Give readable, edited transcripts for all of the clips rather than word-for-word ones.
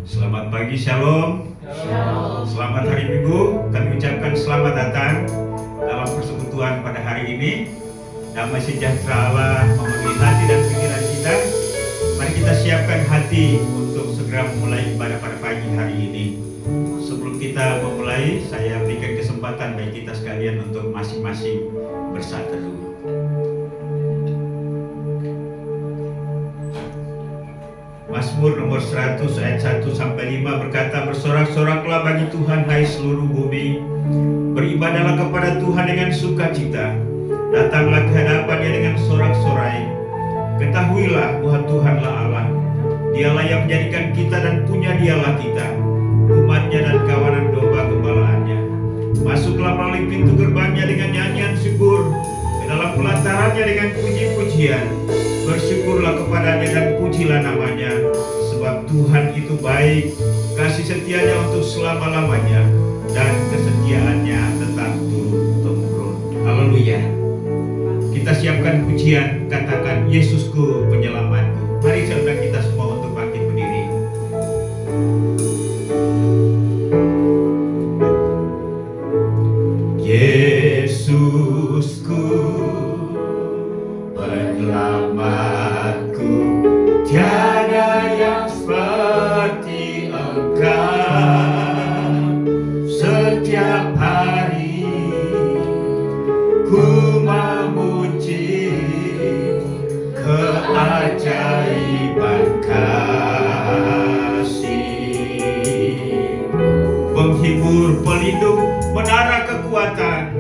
Selamat pagi, Shalom. Shalom. Selamat hari Minggu. Kami ucapkan selamat datang dalam persekutuan pada hari ini. Damai sejahtera Allah memenuhi hati dan pikiran kita. Mari kita siapkan hati untuk segera memulai ibadah pada pagi hari ini. Sebelum kita memulai, saya berikan kesempatan bagi kita sekalian untuk masing-masing bersatu dulu. Mazmur nomor 100 ayat 1 sampai 5 berkata, bersorak-soraklah bagi Tuhan hai seluruh bumi, beribadahlah kepada Tuhan dengan sukacita, datanglah ke hadapan-Nya dengan sorak-sorai. Ketahuilah bahwa Tuhanlah Allah, Dialah yang menjadikan kita dan punya Dialah kita, umat-Nya dan kawanan domba gembalaannya. Masuklah melalui pintu gerbang-Nya dengan nyanyian syukur, ke dalam pelataran-Nya dengan puji-pujian. Bersyukurlah kepadanya dan pujilah namanya, sebab Tuhan itu baik, kasih setianya untuk selama-lamanya, dan kesetiaannya tetap turun-temurun. Haleluya. Kita siapkan pujian, katakan Yesusku penyelamatku. Mari saya undang kita semua untuk bangkit berdiri. Yesusku penyelamatku, tiada yang seperti Engkau. Setiap hari ku memuji keajaiban kasih, menghibur, pelindung, menara kekuatan.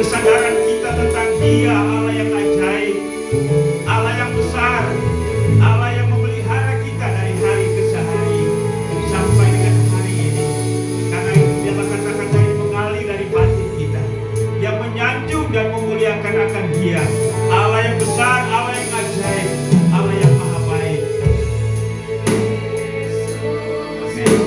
Kesadaran kita tentang Dia, Allah yang ajaib, Allah yang besar, Allah yang memelihara kita dari hari ke hari sampai dengan hari ini. Karena itu biarlah kata-kata ini mengalir dari batin kita, yang menyanjung dan memuliakan akan Dia, Allah yang besar, Allah yang ajaib, Allah yang maha baik. Amin.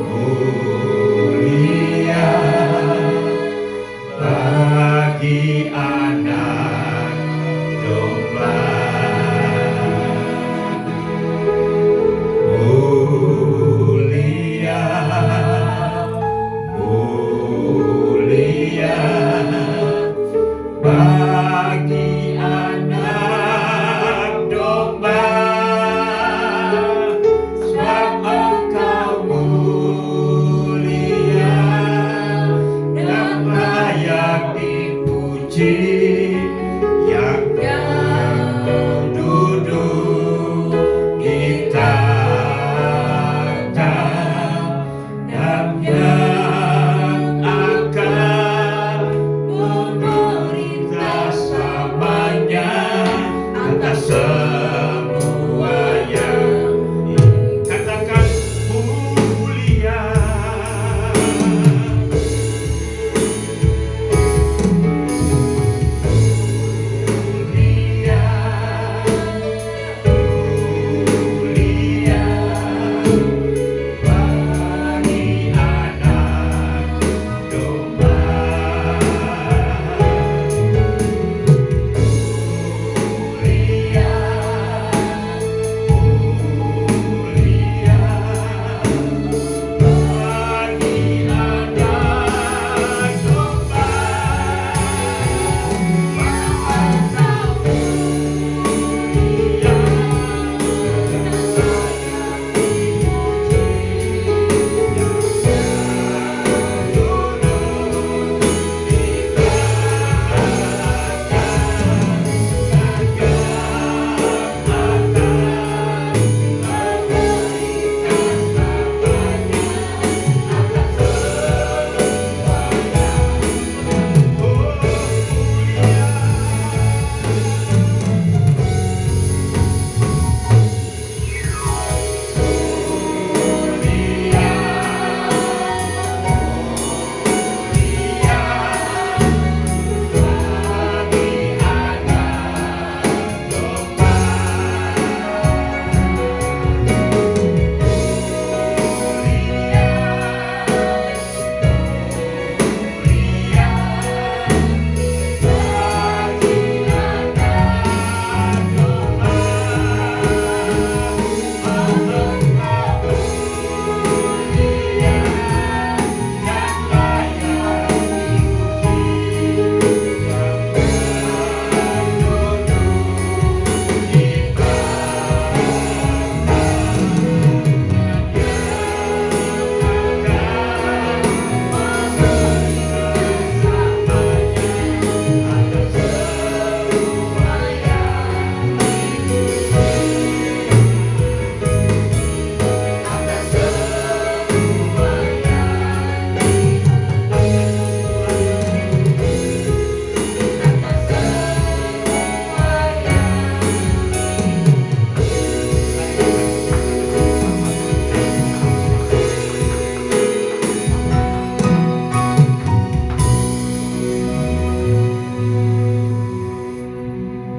mulia bagi anak domba. Mulia, mulia bagi anak domba, sebab Engkau mulia dan layak dipuji, yang duduk di takhta dan yang akan memerintah selamanya atas semua yang katakan mulia.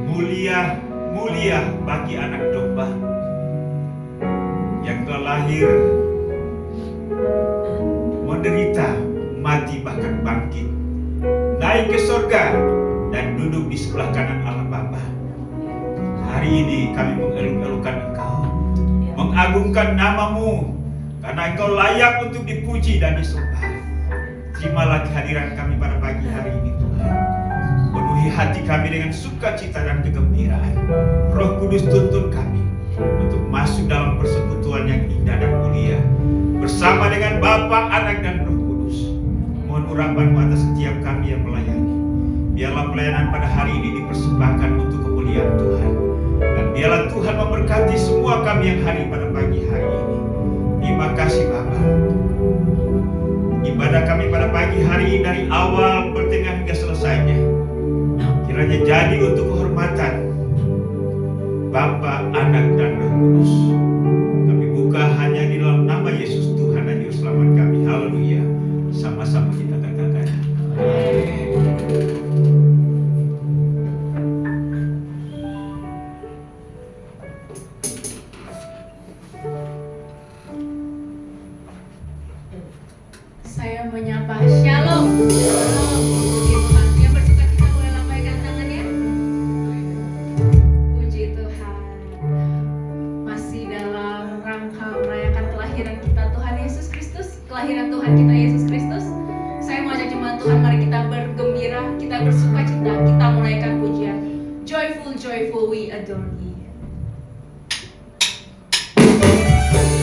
Mulia, mulia bagi anak domba. Mulia, mulia bagi anak domba. Mulia, mulia bagi anak domba yang telah lahir, menderita, mati, bahkan bangkit, naik ke surga dan duduk di sebelah kanan Allah Bapa. Hari ini kami mengeluh-elukan Engkau, mengagungkan nama-Mu, karena Engkau layak untuk dipuji dan disembah. Terimalah kehadiran kami pada pagi hari ini, Tuhan. Penuhi hati kami dengan sukacita dan kegembiraan. Roh Kudus tuntun kami untuk masuk dalam persekutuan yang indah dan mulia bersama dengan Bapa, Anak, dan Roh Kudus. Mohon urapan-Mu atas setiap kami yang melayani. Biarlah pelayanan pada hari ini dipersembahkan untuk kemuliaan Tuhan. Dan biarlah Tuhan memberkati semua kami yang hadir pada pagi hari ini. Terima kasih Bapa. Ibadah kami pada pagi hari ini dari awal, pertengahan hingga selesainya, kiranya jadi untuk kehormatan Bapa, Anak, dan Roh Kudus. Kami buka hanya di dalam nama Yesus Tuhan dan Juru Selamat kami. Haleluya. Sama-sama kita katakan. Amin. Saya menyapa Shalom. Shalom. Puji Tuhan. Yang bersuka cita boleh lambaikan tangannya. Puji Tuhan. Masih dalam rangka merayakan kelahiran kita Tuhan Yesus Kristus, kelahiran Tuhan kita Yesus Kristus. Saya mau ajak jemaat Tuhan, mari kita bergembira, kita bersuka cita, kita menaikkan pujian. Joyful, joyful, we adore Thee. Joyful,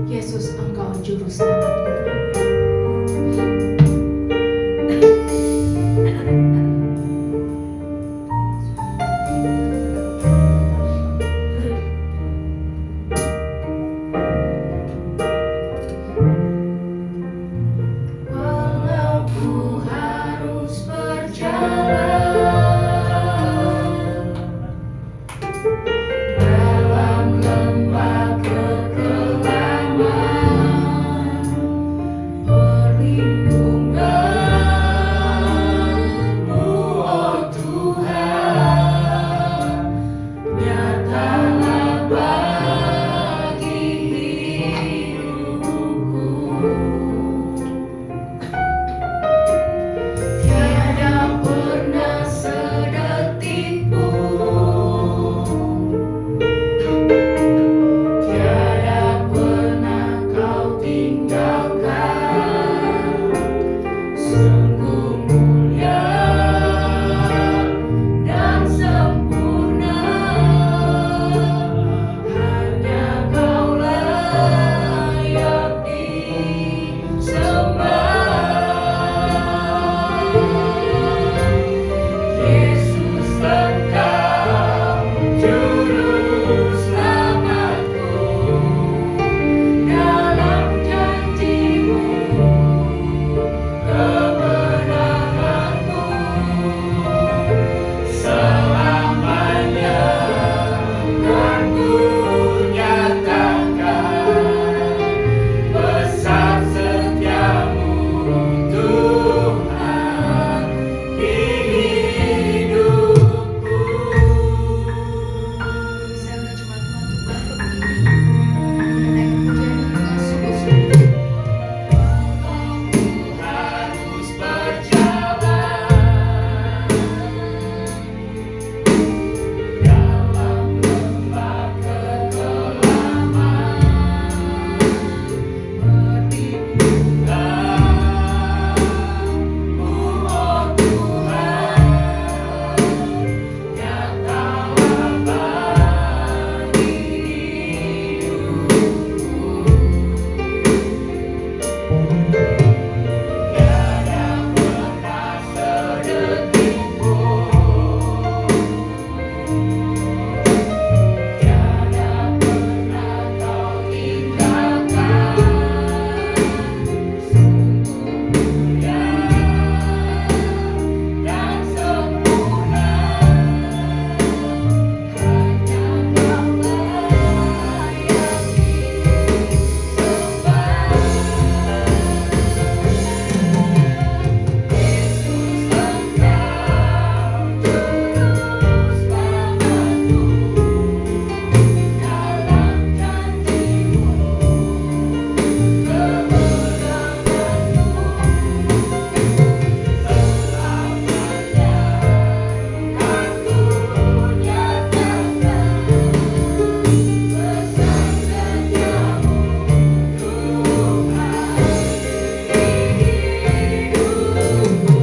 Yesus, Engkau Juru Selamatku. Walau ku harus berjalan dalam lembah kekelaman, perlindungan-Mu, oh Tuhan, nyatalah bagi hidupku. Tiada pernah sedetik pun, tiada pernah Kau tinggalkan. Sungguh mulia dan sempurna, hanya Kau layak disembah. Yesus, Engkau Juru Selamatku. Dalam janji-Mu kebenaran-Mu selamanya kan ku nyatakan. Besar setia-Mu Tuhan di hidupku. Saya udah cuma untuk bantu begini. Naik pujian dengan sungguh-sungguh. Walau ku harus berjalan dalam lembah kekelaman, perlindungan-Mu, oh Tuhan, nyatalah bagi hidupku. Tiada pernah sedetik pun, tiada pernah Kau tinggalkan. Sungguh mulia dan sempurna, hanya Kau layak disembah. Yesus, Engkau Juru Selamatku. Dalam janji-Mu kebenaran-Mu selamanya kan ku nyatakan. Besar setia-Mu Tuhan di hidupku.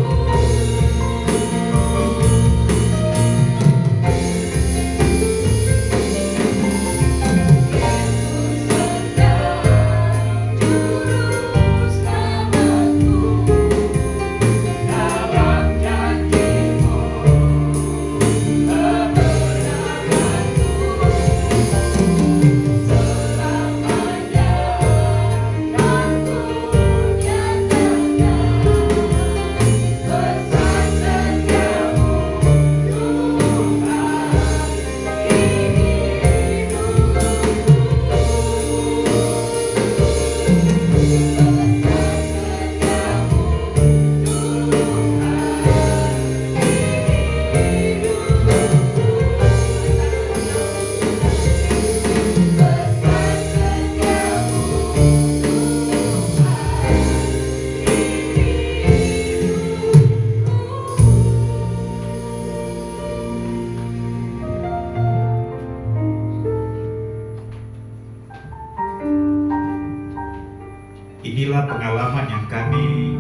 Inilah pengalaman yang kami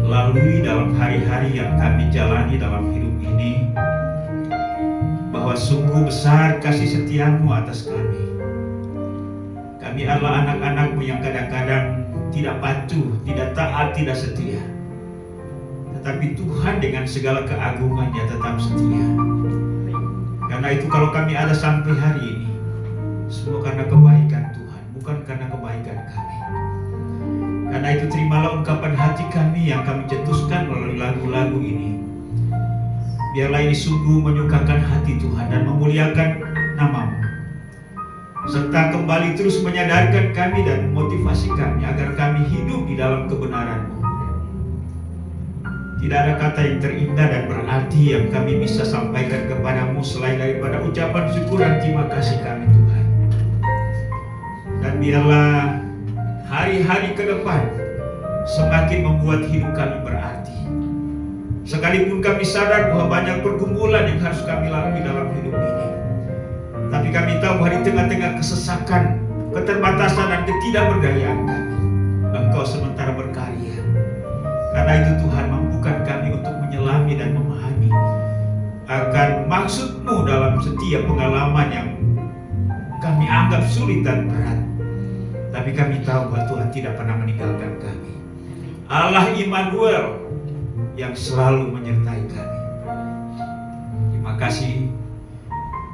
lalui dalam hari-hari yang kami jalani dalam hidup ini, bahwa sungguh besar kasih setia-Mu atas kami. Kami adalah anak-anak-Mu yang kadang-kadang tidak patuh, tidak taat, tidak setia. Tetapi Tuhan dengan segala keagungannya tetap setia. Karena itu kalau kami ada sampai hari ini, semua karena kebaikan Tuhan, bukan karena kebaikan kami. Karena itu terimalah ungkapan hati kami yang kami cetuskan melalui lagu-lagu ini. Biarlah ini sungguh menyukakan hati Tuhan dan memuliakan nama-Mu, serta kembali terus menyadarkan kami dan motivasi kami agar kami hidup di dalam kebenaran-Mu. Tidak ada kata yang terindah dan berarti yang kami bisa sampaikan kepadamu selain daripada ucapan syukur dan terima kasih kami Tuhan. Dan biarlah hari-hari ke depan semakin membuat hidup kami berarti. Sekalipun kami sadar bahwa banyak pergumulan yang harus kami lalui dalam hidup ini, tapi kami tahu bahwa di tengah-tengah kesesakan, keterbatasan dan ketidakberdayaan kami, Engkau sementara berkarya. Karena itu Tuhan, mampukan kami untuk menyelami dan memahami akan maksud-Mu dalam setiap pengalaman yang kami anggap sulit dan berat. Tapi kami tahu bahwa Tuhan tidak pernah meninggalkan kami. Allah Immanuel yang selalu menyertai kami. Terima kasih.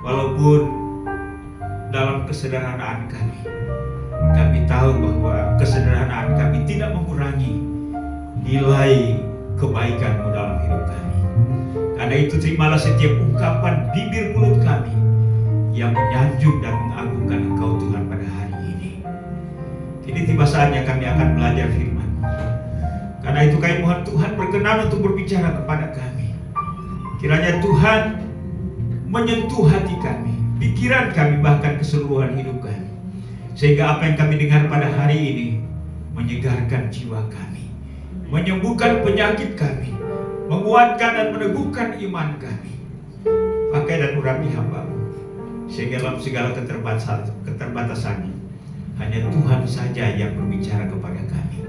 Walaupun dalam kesederhanaan kami tahu bahwa kesederhanaan kami tidak mengurangi nilai kebaikan-Mu dalam hidup kami. Karena itu terimalah setiap ungkapan bibir mulut kami yang menyanjung dan mengagungkan Engkau Tuhan pada hari ini. Kini tiba saatnya kami akan belajar firman-Mu. Karena itu kami mohon Tuhan berkenan untuk berbicara kepada kami. Kiranya Tuhan menyentuh hati kami, pikiran kami, bahkan keseluruhan hidup kami. Sehingga apa yang kami dengar pada hari ini menyegarkan jiwa kami, menyembuhkan penyakit kami, menguatkan dan meneguhkan iman kami. Pakai dan urapi hamba-Mu, sehingga dalam segala keterbatasannya hanya Tuhan saja yang berbicara kepada kami.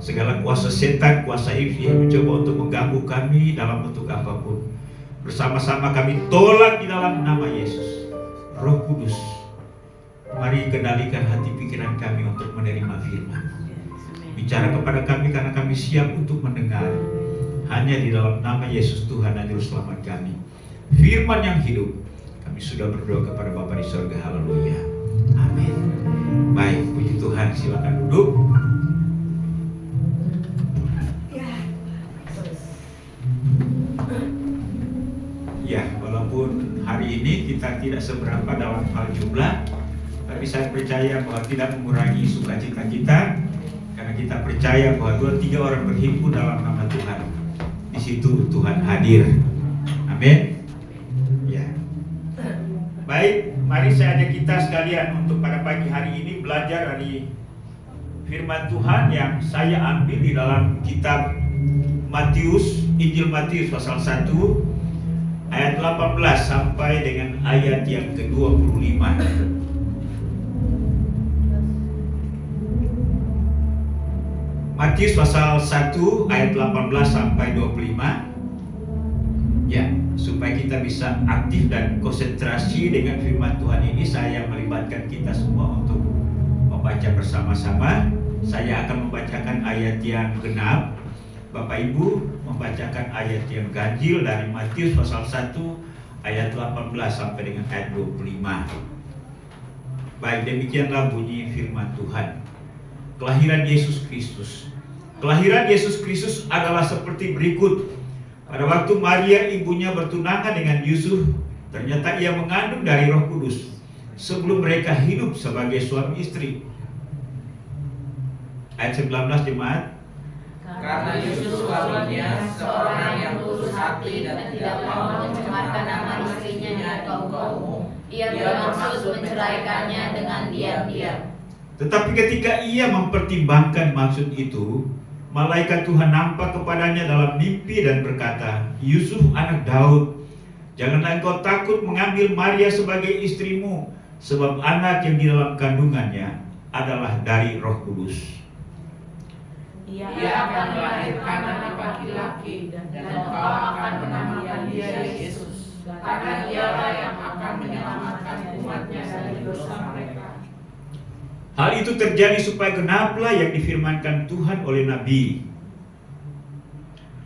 Segala kuasa setan, kuasa iblis yang mencoba untuk mengganggu kami dalam bentuk apapun, bersama-sama kami tolak di dalam nama Yesus. Roh Kudus, mari kendalikan hati pikiran kami untuk menerima firman-Mu. Bicara kepada kami karena kami siap untuk mendengar. Hanya di dalam nama Yesus Tuhan dan Juru Selamat kami, firman yang hidup, kami sudah berdoa kepada Bapa di surga. Haleluya. Amin. Baik, puji Tuhan, silakan duduk. Ya, walaupun hari ini kita tidak seberapa dalam hal jumlah, tapi saya percaya bahwa tidak mengurangi sukacita kita. Karena kita percaya bahwa 2-3 orang berhimpun dalam nama Tuhan, di situ Tuhan hadir. Amin. Ya. Baik, mari saya ajak kita sekalian untuk pada pagi hari ini belajar dari firman Tuhan yang saya ambil di dalam kitab Matius, Injil Matius pasal 1 ayat 18 sampai dengan ayat yang ke-25. Matius pasal 1 ayat 18 sampai 25. Ya, supaya kita bisa aktif dan konsentrasi dengan firman Tuhan ini, saya melibatkan kita semua untuk membaca bersama-sama. Saya akan membacakan ayat yang genap, Bapak Ibu membacakan ayat yang ganjil dari Matius pasal 1 ayat 18 sampai dengan ayat 25. Baik, demikianlah bunyi firman Tuhan. Kelahiran Yesus Kristus. Kelahiran Yesus Kristus adalah seperti berikut. Pada waktu Maria ibunya bertunangan dengan Yusuf, ternyata ia mengandung dari Roh Kudus sebelum mereka hidup sebagai suami istri. Ayat 19 jemaat. Karena Yusuf suaminya seorang yang tulus hati dan tidak mau mencemarkan nama istrinya di kaum-kaum, ia bermaksud menceraikannya dengan diam-diam. Tetapi ketika ia mempertimbangkan maksud itu, malaikat Tuhan nampak kepadanya dalam mimpi dan berkata, Yusuf anak Daud, janganlah engkau takut mengambil Maria sebagai istrimu, sebab anak yang di dalam kandungannya adalah dari Roh Kudus. Ia akan melahirkan anak laki-laki dan engkau akan menamakan dia Yesus, karena dialah yang akan menyelamatkan umatnya dari dosa mereka. Hal itu terjadi supaya genaplah yang difirmankan Tuhan oleh Nabi.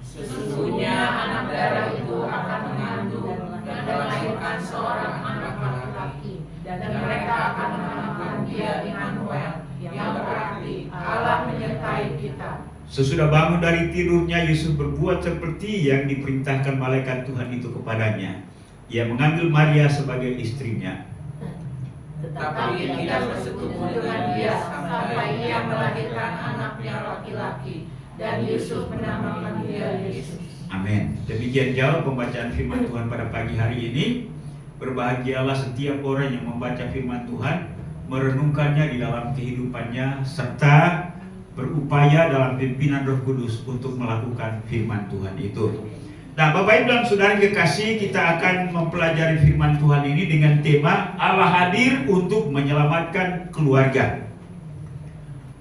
Sesungguhnya anak darah itu akan mengandung dan melahirkan seorang anak laki-laki, dan mereka akan menamakan dia Immanuel, yang berarti Allah menyertai kita. Sesudah bangun dari tidurnya, Yusuf berbuat seperti yang diperintahkan malaikat Tuhan itu kepadanya. Ia mengambil Maria sebagai istrinya. Tetapi tidak bersetubuh dengan dia sampai ia melahirkan anaknya laki-laki, dan Yusuf menamakan dia Yesus. Amin. Demikian jauh pembacaan firman Tuhan pada pagi hari ini. Berbahagialah setiap orang yang membaca firman Tuhan, merenungkannya di dalam kehidupannya, serta berupaya dalam pimpinan Roh Kudus untuk melakukan firman Tuhan itu. Nah, Bapak Ibu dan Saudara kekasih, kita akan mempelajari firman Tuhan ini dengan tema Allah hadir untuk menyelamatkan keluarga.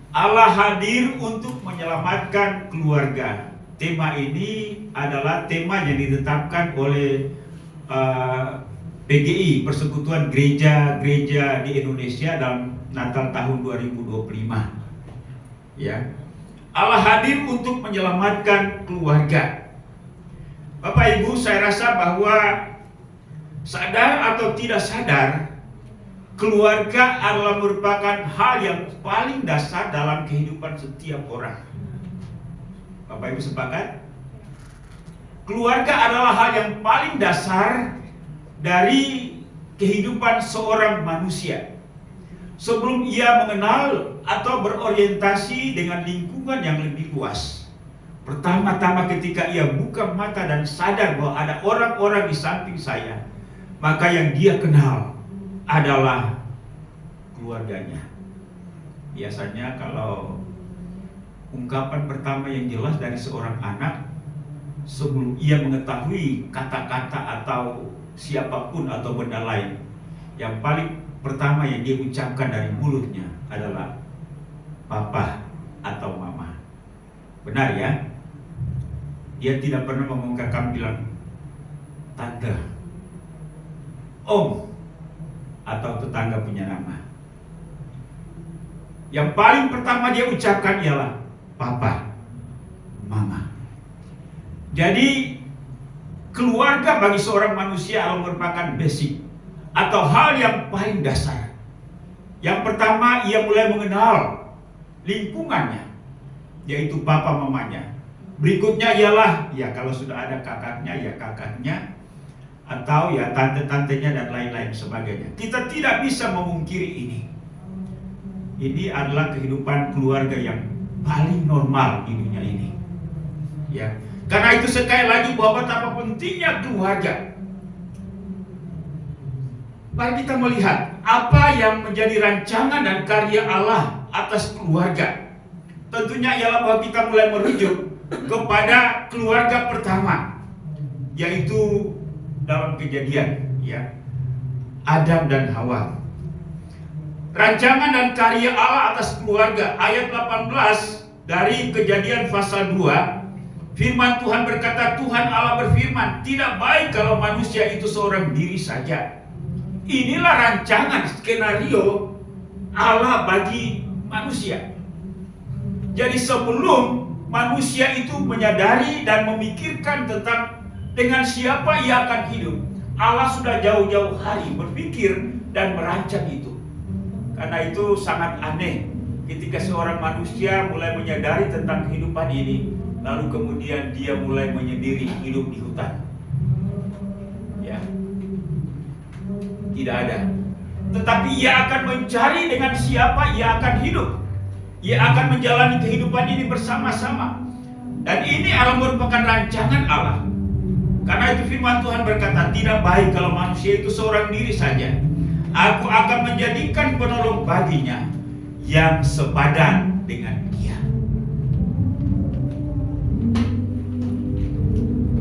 Allah hadir untuk menyelamatkan keluarga. Tema ini adalah tema yang ditetapkan oleh PGI, Persekutuan Gereja-Gereja di Indonesia, dalam Natal tahun 2025. Ya, Allah hadir untuk menyelamatkan keluarga. Bapak Ibu, saya rasa bahwa sadar atau tidak sadar, keluarga adalah merupakan hal yang paling dasar dalam kehidupan setiap orang. Bapak Ibu sepakat? Keluarga adalah hal yang paling dasar dari kehidupan seorang manusia. Sebelum ia mengenal atau berorientasi dengan lingkungan yang lebih luas, pertama-tama ketika ia buka mata dan sadar bahwa ada orang-orang di samping saya, maka yang dia kenal adalah keluarganya. Biasanya kalau ungkapan pertama yang jelas dari seorang anak sebelum ia mengetahui kata-kata atau siapapun atau benda lain, yang paling pertama yang dia ucapkan dari mulutnya adalah papa atau mama. Benar ya? Dia tidak pernah mengungkapkan bilang tante, om, atau tetangga punya nama. Yang paling pertama dia ucapkan ialah papa, mama. Jadi keluarga bagi seorang manusia merupakan basic atau hal yang paling dasar. Yang pertama, ia mulai mengenal lingkungannya, yaitu papa mamanya. Berikutnya ialah, ya kalau sudah ada kakaknya, ya kakaknya, atau ya tante-tantenya dan lain-lain sebagainya. Kita tidak bisa memungkiri ini. Ini adalah kehidupan keluarga yang paling normal di dunia ini. Ya, karena itu sekali lagi bahwa betapa pentingnya keluarga. Mari kita melihat apa yang menjadi rancangan dan karya Allah atas keluarga. Tentunya ialah bahwa kita mulai merujuk kepada keluarga pertama, yaitu dalam Kejadian, ya, Adam dan Hawa. Rancangan dan karya Allah atas keluarga, ayat 18 dari Kejadian pasal 2, firman Tuhan berkata, Tuhan Allah berfirman, tidak baik kalau manusia itu seorang diri saja. Inilah rancangan skenario Allah bagi manusia. Jadi sebelum manusia itu menyadari dan memikirkan tentang dengan siapa ia akan hidup, Allah sudah jauh-jauh hari berpikir dan merancang itu. Karena itu sangat aneh ketika seorang manusia mulai menyadari tentang kehidupan ini, lalu kemudian dia mulai menyendiri hidup di hutan. Ya, tidak ada. Tetapi ia akan mencari dengan siapa ia akan hidup. Ia akan menjalani kehidupan ini bersama-sama. Dan ini adalah merupakan rancangan Allah. Karena itu firman Tuhan berkata, tidak baik kalau manusia itu seorang diri saja. Aku akan menjadikan penolong baginya yang sepadan dengan dia.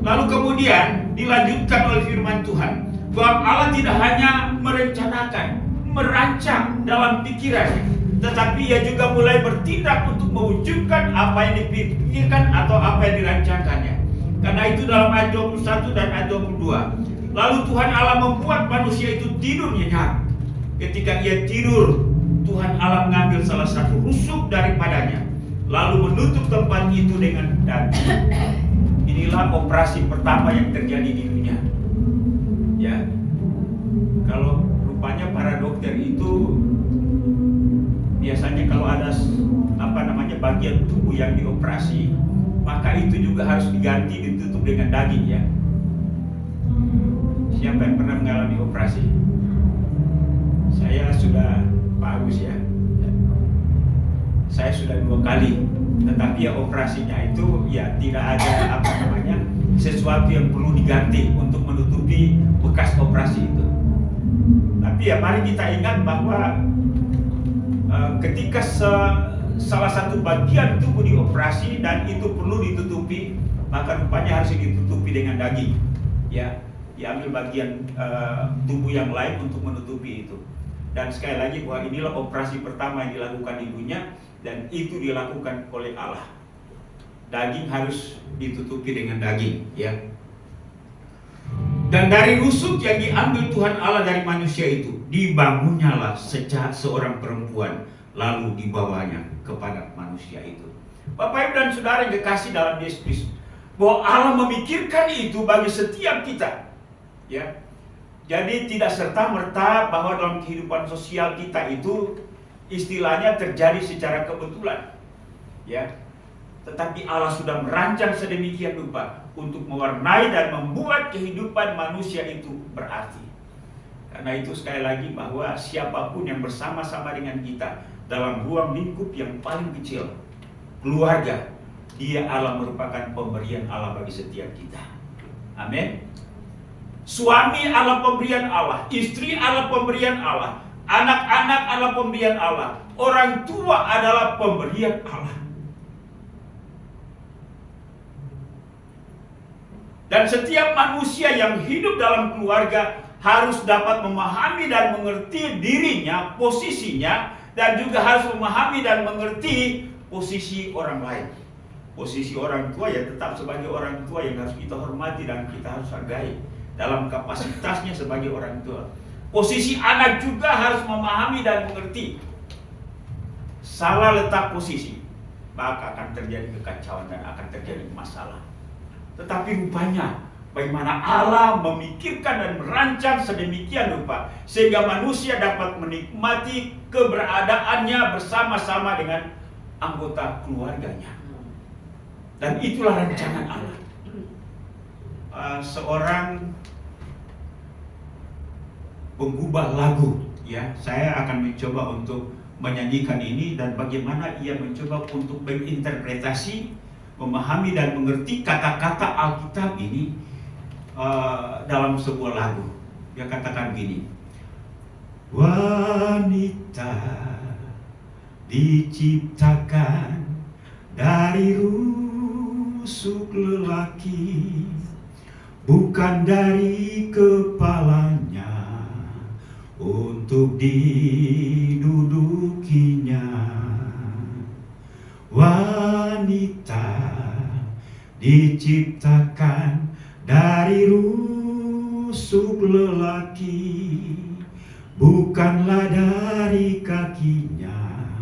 Lalu kemudian dilanjutkan oleh firman Tuhan bahwa Allah tidak hanya merencanakan, merancang dalam pikirannya, tetapi ia juga mulai bertindak untuk mewujudkan apa yang dipikirkan atau apa yang dirancangkannya. Karena itu dalam ayat 21 dan ayat 22, lalu Tuhan Allah membuat manusia itu tidur nyenyak. Ketika ia tidur, Tuhan Allah mengambil salah satu rusuk daripadanya, lalu menutup tempat itu dengan daging. Inilah operasi pertama yang terjadi di dunia. Ya, kalau rupanya para dokter itu biasanya kalau ada bagian tubuh yang dioperasi, maka itu juga harus diganti, ditutup dengan daging ya. Siapa yang pernah mengalami operasi? Saya sudah, Pak Agus ya. Saya sudah 2 kali, tetapi ya operasinya itu ya tidak ada sesuatu yang perlu diganti untuk menutupi bekas operasi itu. Tapi ya mari kita ingat bahwa ketika salah satu bagian tubuh dioperasi dan itu perlu ditutupi, maka rupanya harus ditutupi dengan daging. Ya, diambil bagian tubuh yang lain untuk menutupi itu. Dan sekali lagi bahwa inilah operasi pertama yang dilakukan di dunia, dan itu dilakukan oleh Allah. Daging harus ditutupi dengan daging, ya. Dan dari rusuk yang diambil Tuhan Allah dari manusia itu, dibangunnyalah seorang perempuan, lalu dibawanya kepada manusia itu. Bapak Ibu dan Saudara yang kekasih dalam Yesus, bahwa Allah memikirkan itu bagi setiap kita, ya. Jadi tidak serta-merta bahwa dalam kehidupan sosial kita itu istilahnya terjadi secara kebetulan, ya. Tetapi Allah sudah merancang sedemikian rupa untuk mewarnai dan membuat kehidupan manusia itu berarti. Karena itu sekali lagi bahwa siapapun yang bersama-sama dengan kita dalam ruang lingkup yang paling kecil, keluarga, dia Allah merupakan pemberian Allah bagi setiap kita. Amin. Suami Allah pemberian Allah, istri Allah pemberian Allah, anak-anak Allah pemberian Allah, orang tua adalah pemberian Allah. Dan setiap manusia yang hidup dalam keluarga harus dapat memahami dan mengerti dirinya, posisinya, dan juga harus memahami dan mengerti posisi orang lain. Posisi orang tua ya tetap sebagai orang tua yang harus kita hormati dan kita harus hargai dalam kapasitasnya sebagai orang tua. Posisi anak juga harus memahami dan mengerti. Salah letak posisi, maka akan terjadi kekacauan dan akan terjadi masalah. Tetapi rupanya bagaimana Allah memikirkan dan merancang sedemikian rupa sehingga manusia dapat menikmati keberadaannya bersama-sama dengan anggota keluarganya. Dan itulah rancangan Allah. Seorang penggubah lagu, ya, saya akan mencoba untuk menyanyikan ini dan bagaimana ia mencoba untuk menginterpretasi, memahami dan mengerti kata-kata Alkitab ini dalam sebuah lagu. Dia katakan gini: wanita diciptakan dari rusuk lelaki, bukan dari kepalanya untuk didudukinya. Wanita diciptakan dari rusuk lelaki, bukanlah dari kakinya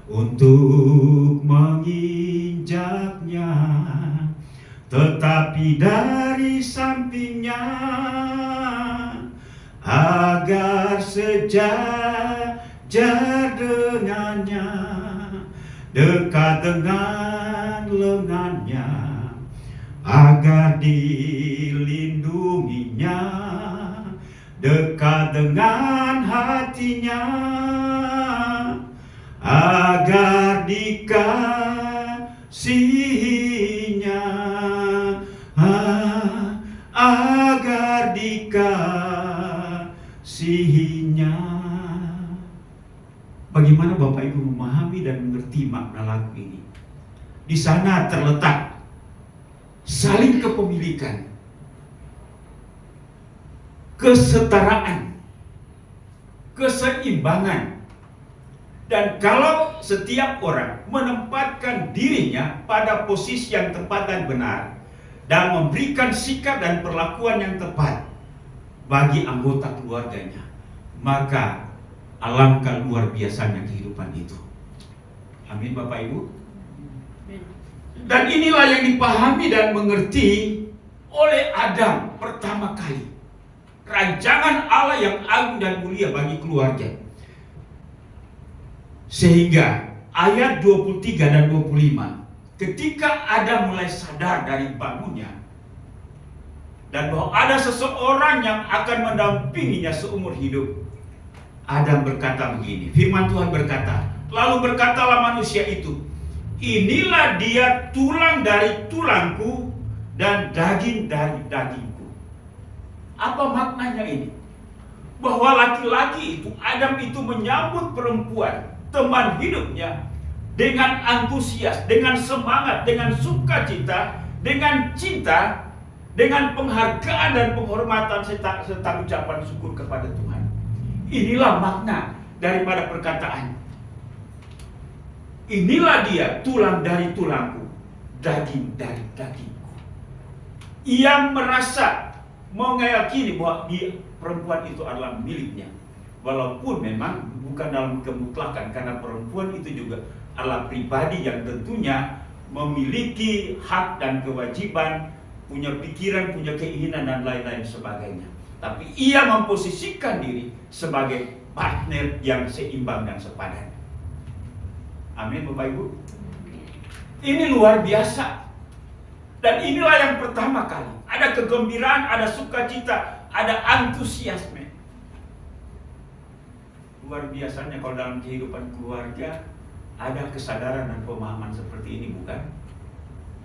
untuk menginjaknya, tetapi dari sampingnya, agar sejajar dengannya, dekat dengan lengannya, agar dilindunginya, dekat dengan hatinya, agar dikasihinya, agar dikasihinya. Bagaimana Bapak Ibu memahami dan mengerti makna lagu ini? Di sana terletak saling kepemilikan, kesetaraan, keseimbangan. Dan kalau setiap orang menempatkan dirinya pada posisi yang tepat dan benar dan memberikan sikap dan perlakuan yang tepat bagi anggota keluarganya, maka Alangkah luar biasanya kehidupan itu. Amin Bapak Ibu. Dan inilah yang dipahami dan mengerti oleh Adam pertama kali. Rancangan Allah yang agung dan mulia bagi keluarga. Sehingga ayat 23 dan 25, ketika Adam mulai sadar dari bangunnya dan bahwa ada seseorang yang akan mendampinginya seumur hidup, Adam berkata begini, firman Tuhan berkata, lalu berkatalah manusia itu, inilah dia tulang dari tulangku dan daging dari dagingku. Apa maknanya ini? Bahwa laki-laki itu, Adam itu menyambut perempuan, teman hidupnya, dengan antusias, dengan semangat, dengan sukacita, dengan cinta, dengan penghargaan dan penghormatan serta ucapan syukur kepada Tuhan. Inilah makna daripada perkataan. Inilah dia tulang dari tulangku, daging dari dagingku. Ia merasa meyakini bahwa perempuan itu adalah miliknya. Walaupun memang bukan dalam kemutlakan, karena perempuan itu juga adalah pribadi yang tentunya memiliki hak dan kewajiban, punya pikiran, punya keinginan dan lain-lain sebagainya. Tapi ia memposisikan diri sebagai partner yang seimbang dan sepadan. Amin Bapak Ibu. Ini luar biasa. Dan inilah yang pertama kali. Ada kegembiraan, ada sukacita, ada antusiasme. Luar biasanya kalau dalam kehidupan keluarga ada kesadaran dan pemahaman seperti ini, bukan?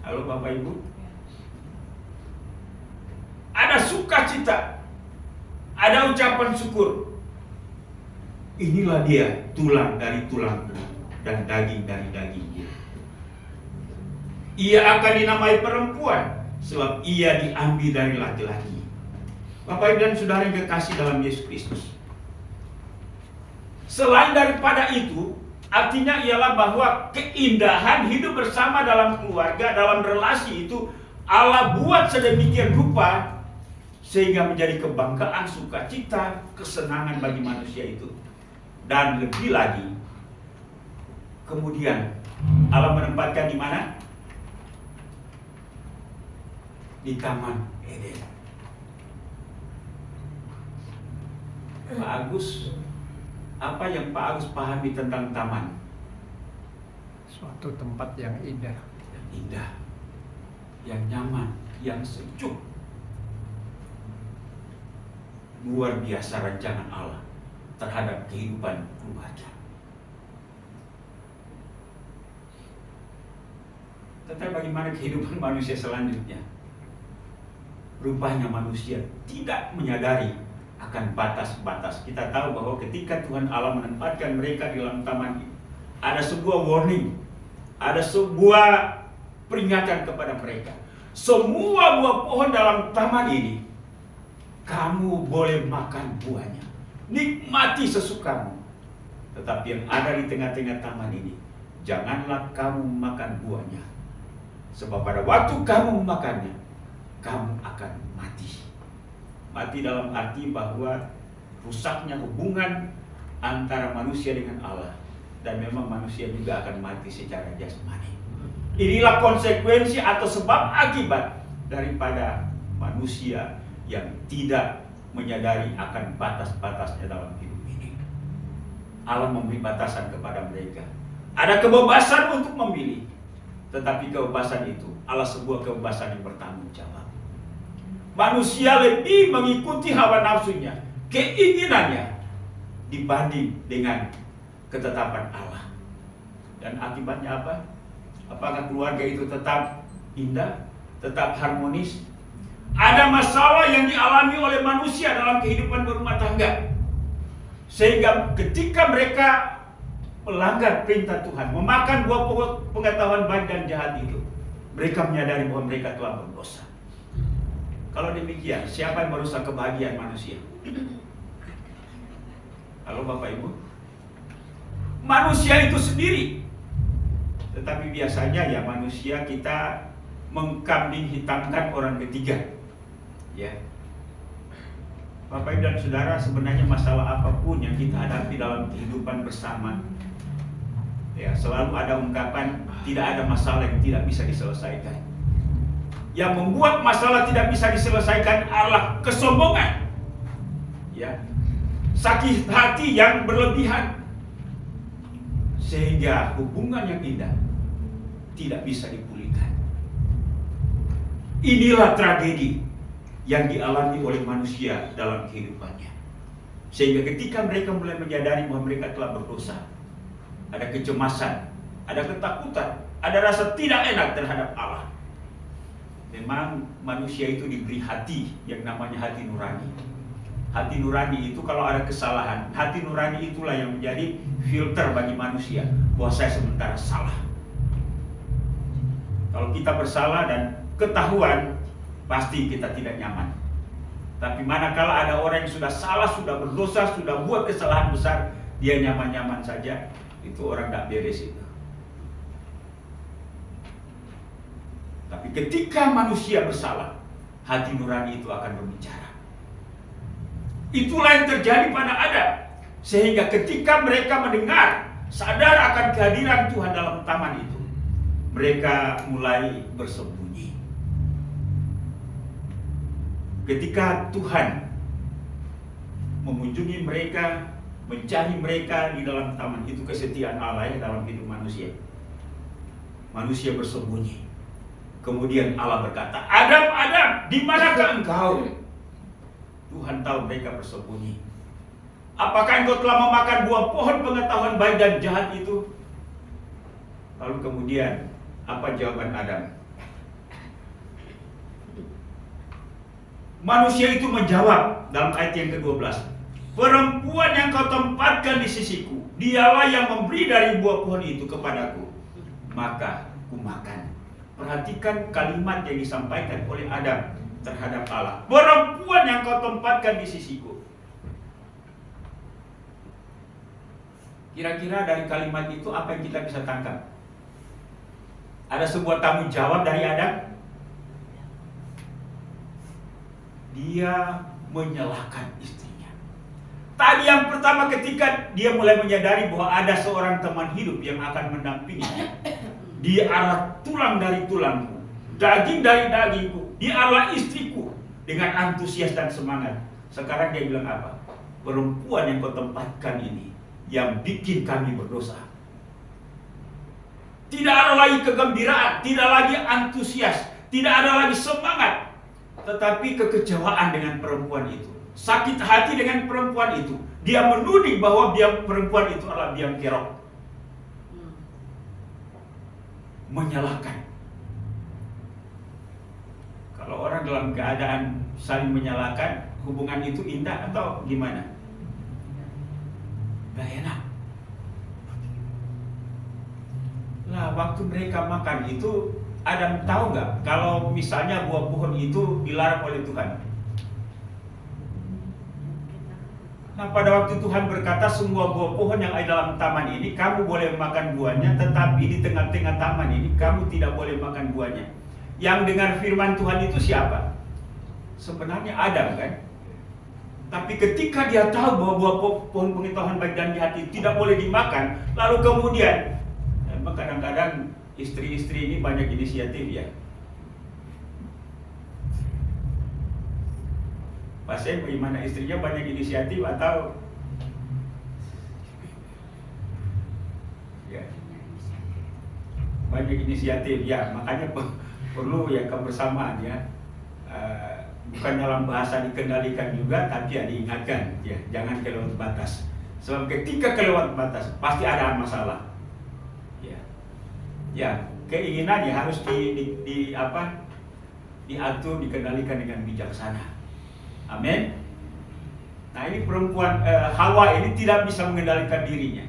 Halo Bapak Ibu. Ada sukacita, ada ucapan syukur. Inilah dia tulang dari tulangku dan daging dari dagingnya. Ia akan dinamai perempuan sebab ia diambil dari laki-laki. Bapak Ibu dan Saudara yang kekasih dalam Yesus Kristus. Selain daripada itu, artinya ialah bahwa keindahan hidup bersama dalam keluarga, dalam relasi itu Allah buat sedemikian rupa sehingga menjadi kebanggaan, sukacita, kesenangan bagi manusia itu. Dan lebih lagi, kemudian Allah menempatkan di mana? Di Taman Eden. Pak Agus, apa yang Pak Agus pahami tentang taman? Suatu tempat yang indah. Yang indah, yang nyaman, yang sejuk. Luar biasa rancangan Allah terhadap kehidupan keluarga. Tetapi bagaimana kehidupan manusia selanjutnya? Rupanya manusia tidak menyadari akan batas-batas. Kita tahu bahwa ketika Tuhan Allah menempatkan mereka di dalam taman ini, ada sebuah warning, ada sebuah peringatan kepada mereka. Semua buah pohon dalam taman ini kamu boleh makan buahnya, nikmati sesukamu. Tetapi yang ada di tengah-tengah taman ini, janganlah kamu makan buahnya. Sebab pada waktu kamu memakannya, kamu akan mati. Mati dalam arti bahwa rusaknya hubungan antara manusia dengan Allah. Dan memang manusia juga akan mati secara jasmani. Inilah konsekuensi atau sebab akibat daripada manusia yang tidak menyadari akan batas-batasnya dalam hidup ini. Allah memberi batasan kepada mereka. Ada kebebasan untuk memilih. Tetapi kebebasan itu adalah sebuah kebebasan yang bertanggung jawab. Manusia lebih mengikuti hawa nafsunya, keinginannya, dibanding dengan ketetapan Allah. Dan akibatnya apa? Apakah keluarga itu tetap indah, tetap harmonis? Ada masalah yang dialami oleh manusia dalam kehidupan berumah tangga. Sehingga ketika mereka melanggar perintah Tuhan, memakan buah pokok pengetahuan baik dan jahat itu, mereka menyadari bahwa mereka telah berdosa. Kalau demikian, siapa yang merusak kebahagiaan manusia? Halo Bapak Ibu? Manusia itu sendiri. Tetapi biasanya ya manusia kita mengkambing hitamkan orang ketiga. Ya. Bapak Ibu dan Saudara, sebenarnya masalah apapun yang kita hadapi dalam kehidupan bersama, ya, selalu ada ungkapan tidak ada masalah yang tidak bisa diselesaikan. Yang membuat masalah tidak bisa diselesaikan adalah kesombongan, ya, sakit hati yang berlebihan, sehingga hubungan yang indah tidak bisa dipulihkan. Inilah tragedi yang dialami oleh manusia dalam kehidupannya. Sehingga ketika mereka mulai menyadari bahwa mereka telah berdosa, ada kecemasan, ada ketakutan, ada rasa tidak enak terhadap Allah. Memang manusia itu diberi hati yang namanya hati nurani. Hati nurani itu kalau ada kesalahan, hati nurani itulah yang menjadi filter bagi manusia bahwa saya sementara salah. Kalau kita bersalah dan ketahuan, pasti kita tidak nyaman. Tapi manakala ada orang yang sudah salah, sudah berdosa, sudah buat kesalahan besar, dia nyaman-nyaman saja, itu orang tak beres itu. Tapi ketika manusia bersalah, hati nurani itu akan berbicara. Itulah yang terjadi pada Adam. Sehingga ketika mereka mendengar, sadar akan kehadiran Tuhan dalam taman itu, mereka mulai bersembunyi. Ketika Tuhan mengunjungi mereka, mencari mereka di dalam taman itu, kesetiaan Allah dalam hidup manusia. Manusia bersembunyi. Kemudian Allah berkata, Adam, Adam, di manakah engkau? Tuhan tahu mereka bersembunyi. Apakah engkau telah memakan buah pohon pengetahuan baik dan jahat itu? Lalu kemudian, apa jawaban Adam? Manusia itu menjawab dalam ayat yang ke-12. Perempuan yang kau tempatkan di sisiku, dialah yang memberi dari buah pohon itu kepadaku, maka kumakan. Perhatikan kalimat yang disampaikan oleh Adam terhadap Allah. Perempuan yang kau tempatkan di sisiku. Kira-kira dari kalimat itu apa yang kita bisa tangkap? Ada sebuah tanggung jawab dari Adam. Dia menyalahkan istrinya. Tadi yang pertama ketika dia mulai menyadari bahwa ada seorang teman hidup yang akan mendampinginya. Dia adalah tulang dari tulangku, daging dari dagingku, dia adalah istriku, dengan antusias dan semangat. Sekarang dia bilang apa? Perempuan yang kau tempatkan ini yang bikin kami berdosa. Tidak ada lagi kegembiraan, tidak lagi antusias, tidak ada lagi semangat, tetapi kekecewaan dengan perempuan itu, sakit hati dengan perempuan itu. Dia menuding bahwa perempuan itu adalah biang kerok, menyalahkan. Kalau orang dalam keadaan saling menyalahkan, hubungan itu indah atau gimana? Gak enak. Nah, waktu mereka makan itu, Adam tahu nggak kalau misalnya buah pohon itu dilarang oleh Tuhan? Nah, pada waktu Tuhan berkata semua buah pohon yang ada dalam taman ini kamu boleh makan buahnya, tetapi di tengah-tengah taman ini kamu tidak boleh makan buahnya. Yang dengar firman Tuhan itu siapa? Sebenarnya Adam, kan? Tapi ketika dia tahu bahwa buah pohon pengetahuan baik dan jahat itu tidak boleh dimakan, lalu kemudian, emang kadang-kadang istri-istri ini banyak inisiatif ya. Pasien bagaimana, istrinya banyak inisiatif atau ya, banyak inisiatif ya, makanya perlu ya kebersamaan ya, bukan dalam bahasa dikendalikan juga, tapi ya diingatkan ya, jangan kelewat batas. Sebab ketika kelewat batas pasti ada masalah. Ya, keinginan ya harus diatur, dikendalikan dengan bijaksana. Amin. Nah, ini perempuan Hawa ini tidak bisa mengendalikan dirinya.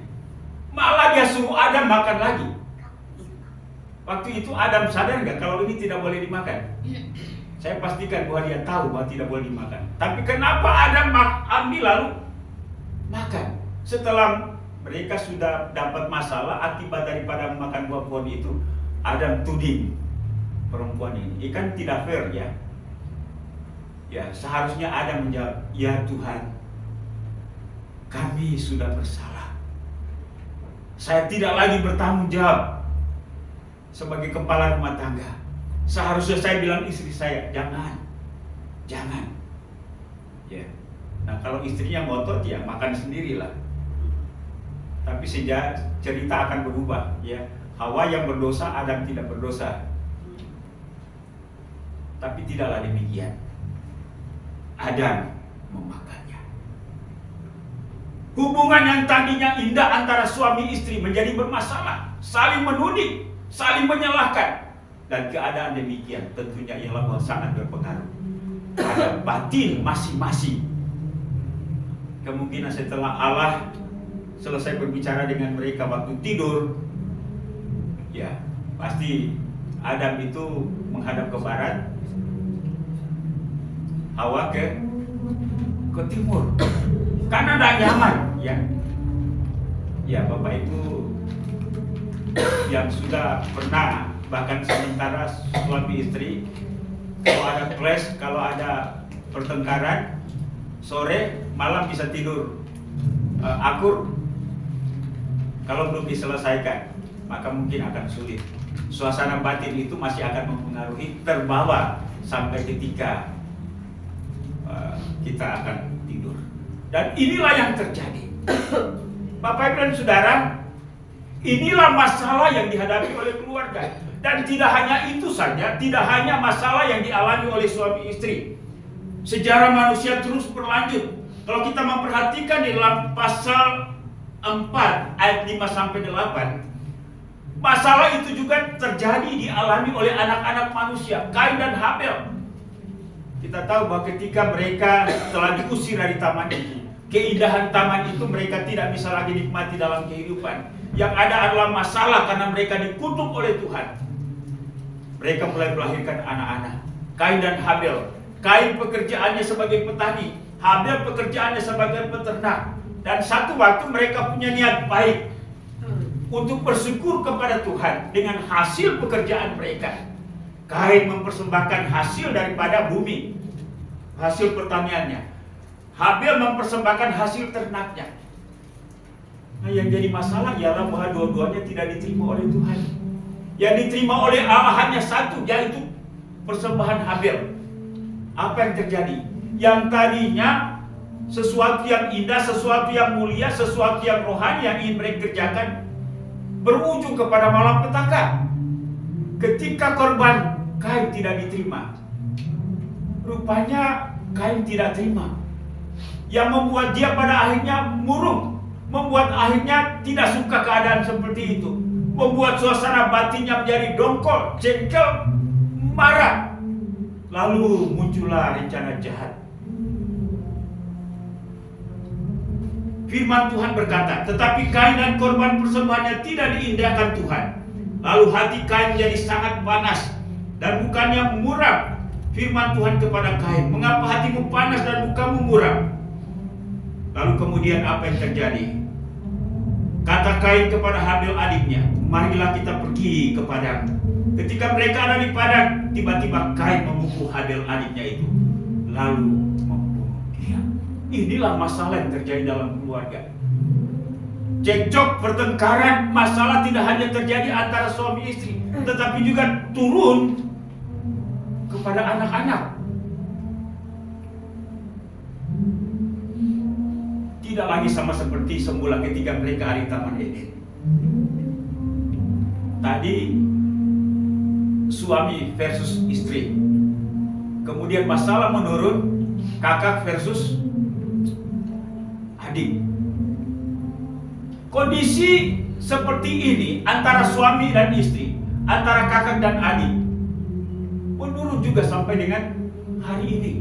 Malah dia suruh Adam makan lagi. Waktu itu Adam sadar nggak kalau ini tidak boleh dimakan? Saya pastikan bahwa dia tahu bahwa tidak boleh dimakan. Tapi kenapa Adam ambil lalu makan? Setelah mereka sudah dapat masalah akibat daripada memakan buah pohon itu, Adam tuding perempuan ini. Kan tidak fair ya. Ya, seharusnya Adam menjawab, "Ya Tuhan, kami sudah bersalah. Saya tidak lagi bertanggung jawab sebagai kepala rumah tangga. Seharusnya saya bilang istri saya, jangan. Ya. Nah, kalau istrinya ngotot ya makan sendirilah. Tapi sejak cerita akan berubah, ya. Hawa yang berdosa, Adam tidak berdosa. Tapi tidaklah demikian. Adam memakannya. Hubungan yang tadinya indah antara suami istri menjadi bermasalah, saling menuding, saling menyalahkan. Dan keadaan demikian tentunya ialah sangat berpengaruh pada batin masing-masing. Kemungkinan setelah Allah selesai berbicara dengan mereka waktu tidur, ya pasti Adam itu menghadap ke barat, Hawa ke timur, karena tidak nyaman, ya. Ya, Bapak itu yang sudah pernah bahkan sementara suami istri, kalau ada clash, kalau ada pertengkaran, sore malam bisa tidur akur. Kalau belum diselesaikan, maka mungkin akan sulit. Suasana batin itu masih akan mempengaruhi, terbawa sampai ketika kita akan tidur. Dan inilah yang terjadi. Bapak Ibu dan Saudara, inilah masalah yang dihadapi oleh keluarga. Dan tidak hanya itu saja, tidak hanya masalah yang dialami oleh suami istri. Sejarah manusia terus berlanjut. Kalau kita memperhatikan di dalam pasal 4 ayat 5 sampai 8, masalah itu juga terjadi dialami oleh anak-anak manusia, Kain dan Habel. Kita tahu bahwa ketika mereka telah diusir dari taman itu, keindahan taman itu mereka tidak bisa lagi nikmati dalam kehidupan. Yang ada adalah masalah karena mereka dikutuk oleh Tuhan. Mereka mulai melahirkan anak-anak, Kain dan Habel. Kain pekerjaannya sebagai petani, Habel pekerjaannya sebagai peternak. Dan satu waktu mereka punya niat baik untuk bersyukur kepada Tuhan dengan hasil pekerjaan mereka. Kain mempersembahkan hasil daripada bumi, hasil pertaniannya. Habel mempersembahkan hasil ternaknya. Nah, yang jadi masalah ialah bahwa dua-duanya tidak diterima oleh Tuhan. Yang diterima oleh Allah hanya satu, yaitu persembahan Habel. Apa yang terjadi? Yang tadinya sesuatu yang indah, sesuatu yang mulia, sesuatu yang rohani yang ingin mereka kerjakan, berujung kepada malapetaka. Ketika korban Kain tidak diterima, rupanya Kain tidak terima, yang membuat dia pada akhirnya murung, membuat akhirnya tidak suka keadaan seperti itu, membuat suasana batinnya menjadi dongkol, jengkel, marah. Lalu muncullah rencana jahat. Firman Tuhan berkata, tetapi Kain dan korban persembahannya tidak diindahkan Tuhan. Lalu hati Kain menjadi sangat panas dan bukannya muram. Firman Tuhan kepada Kain, mengapa hatimu panas dan bukamu muram? Lalu kemudian apa yang terjadi? Kata Kain kepada Habel adiknya, marilah kita pergi ke padang. Ketika mereka ada di padang, tiba-tiba Kain memukul Habel adiknya itu, lalu membunuh dia. Inilah masalah yang terjadi dalam keluarga. Cekcok, pertengkaran, masalah tidak hanya terjadi antara suami istri, tetapi juga turun kepada anak-anak. Tidak lagi sama seperti semula ketika mereka ada di Taman Eden. Tadi suami versus istri. Kemudian masalah menurun, kakak versus adik. Kondisi seperti ini antara suami dan istri, antara kakak dan adik, menurun juga sampai dengan hari ini.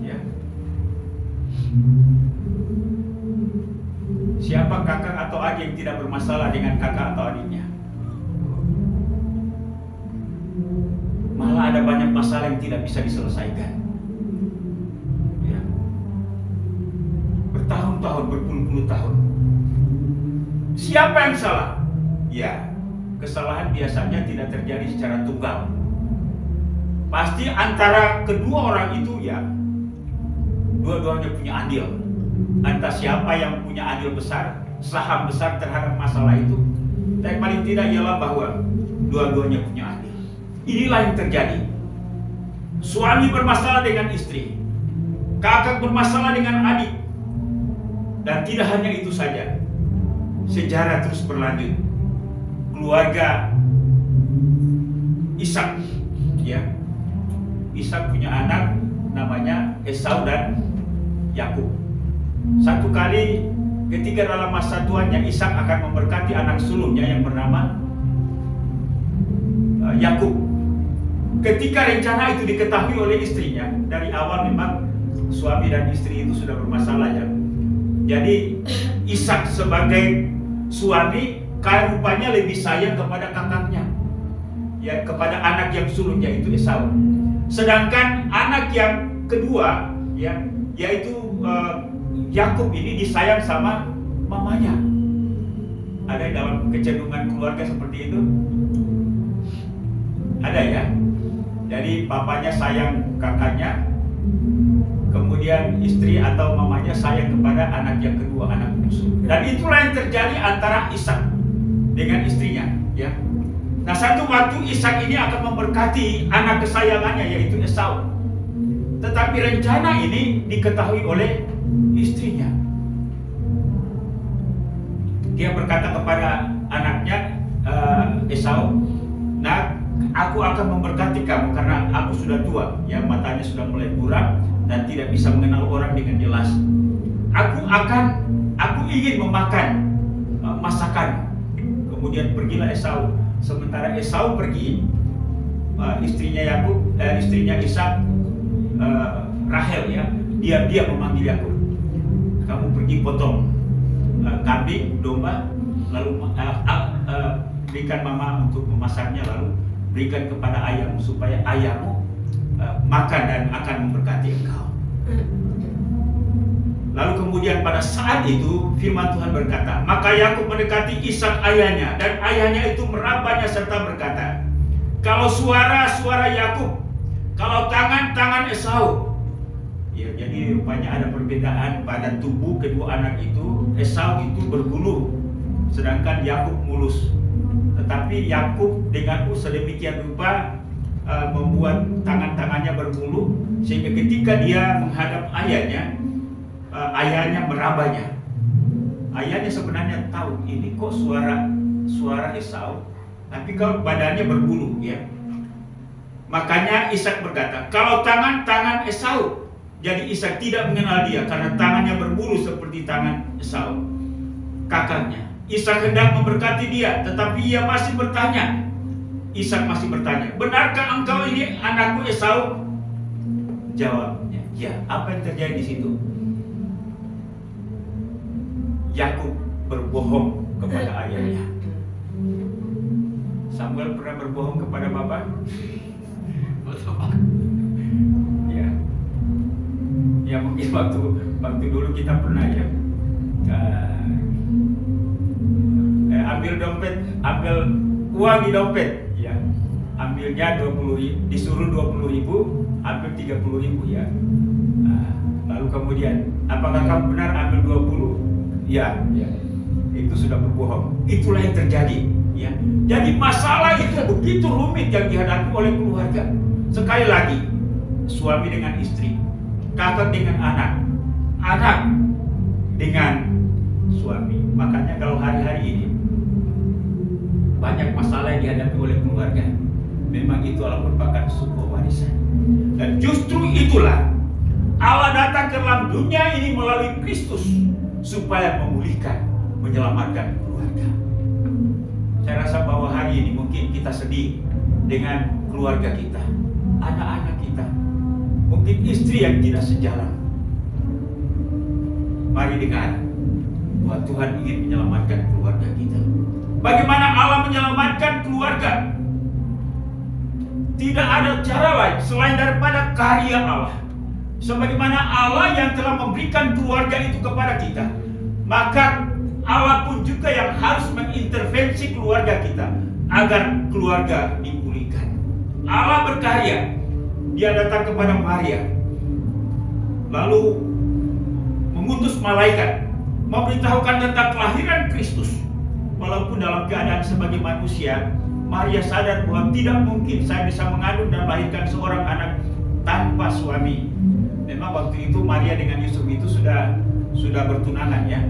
Ya. Siapa kakak atau adik yang tidak bermasalah dengan kakak atau adiknya? Malah ada banyak masalah yang tidak bisa diselesaikan. Ya. Bertahun-tahun, berpuluh-puluh tahun. Siapa yang salah? Ya, kesalahan biasanya tidak terjadi secara tunggal. pasti antara kedua orang itu ya dua-duanya punya andil. Entah siapa yang punya andil besar, saham besar terhadap masalah itu, tapi paling tidak ialah bahwa dua-duanya punya andil. Inilah yang terjadi. Suami bermasalah dengan istri, kakak bermasalah dengan adik, dan tidak hanya itu saja. Sejarah terus berlanjut. Keluarga Ishak, ya, Ishak punya anak namanya Esau dan Yakub. Satu kali ketika dalam masa tuanya Ishak akan memberkati anak sulungnya yang bernama Yakub. Ketika rencana itu diketahui oleh istrinya, dari awal memang suami dan istri itu sudah bermasalah ya. Jadi Ishak sebagai suami rupanya lebih sayang kepada kakaknya, ya, kepada anak yang sulungnya itu Esau. Sedangkan anak yang kedua, ya, yaitu Yakub ini disayang sama mamanya. Ada dalam kecenderungan keluarga seperti itu? Ada ya. Jadi papanya sayang kakaknya, kemudian istri atau mamanya sayang kepada anak yang kedua, anak bungsu. Dan itulah yang terjadi antara Ishak dengan istrinya, ya. Nah, satu waktu Ishak ini akan memberkati anak kesayangannya yaitu Esau. Tetapi rencana ini diketahui oleh istrinya. Dia berkata kepada anaknya Esau, "Nak, aku akan memberkati kamu karena aku sudah tua, ya, matanya sudah mulai buram dan tidak bisa mengenal orang dengan jelas. Aku ingin memakan masakan." Kemudian pergilah Esau. Sementara Esau pergi, istrinya Ishak, Rahel, ya, dia memanggil Yakub. "Kamu pergi potong kambing, domba, lalu berikan mama untuk memasaknya, lalu berikan kepada ayahmu supaya ayahmu makan dan akan memberkati engkau." Lalu kemudian pada saat itu firman Tuhan berkata, maka Yakub mendekati Ishak ayahnya, dan ayahnya itu merabanya serta berkata, "Kalau suara Yakub, kalau tangan Esau." Ya, jadi rupanya ada perbedaan pada tubuh kedua anak itu. Esau itu berbulu, sedangkan Yakub mulus. Tetapi Yakub dengan sedemikian rupa membuat tangan-tangannya berbulu, sehingga ketika dia menghadap ayahnya, ayahnya merabanya. Ayahnya sebenarnya tahu ini kok suara Esau, tapi kalau badannya berbulu, ya. Makanya Ishak berkata, "Kalau tangan Esau." Jadi Ishak tidak mengenal dia karena tangannya berbulu seperti tangan Esau, kakaknya. Ishak hendak memberkati dia, tetapi ia masih bertanya. Ishak masih bertanya, "Benarkah engkau ini anakku Esau?" Jawabnya, "Ya." Apa yang terjadi di situ? Yakub berbohong kepada ayahnya. Samuel pernah berbohong kepada bapak? Ya. Ya, mungkin waktu dulu kita pernah, ya. Ambil uang di dompet, ya. Ambilnya 20.000, disuruh 20.000, ambil 30.000, ya. Lalu kemudian, apakah kamu benar ambil 20? Ya, itu sudah berbohong. Itulah yang terjadi, ya. Jadi masalah itu begitu rumit yang dihadapi oleh keluarga. Sekali lagi, suami dengan istri, kakak dengan anak dengan suami. Makanya kalau hari-hari ini banyak masalah yang dihadapi oleh keluarga, memang itu adalah merupakan sebuah warisan. Dan justru itulah Allah datang ke dalam dunia ini melalui Kristus supaya memulihkan, menyelamatkan keluarga. Saya rasa bahwa hari ini mungkin kita sedih dengan keluarga kita, anak-anak kita, mungkin istri yang tidak sejalan. Mari dengar bahwa Tuhan ingin menyelamatkan keluarga kita. Bagaimana Allah menyelamatkan keluarga? Tidak ada cara lain selain daripada karya Allah. Sebagaimana Allah yang telah memberikan keluarga itu kepada kita, maka Allah pun juga yang harus mengintervensi keluarga kita agar keluarga dipulihkan. Allah berkarya dia datang kepada Maria, lalu mengutus malaikat memberitahukan tentang kelahiran Kristus. Walaupun dalam keadaan sebagai manusia, Maria sadar bahwa tidak mungkin saya bisa mengandung dan melahirkan seorang anak tanpa suami. Memang waktu itu Maria dengan Yusuf itu sudah bertunangan ya.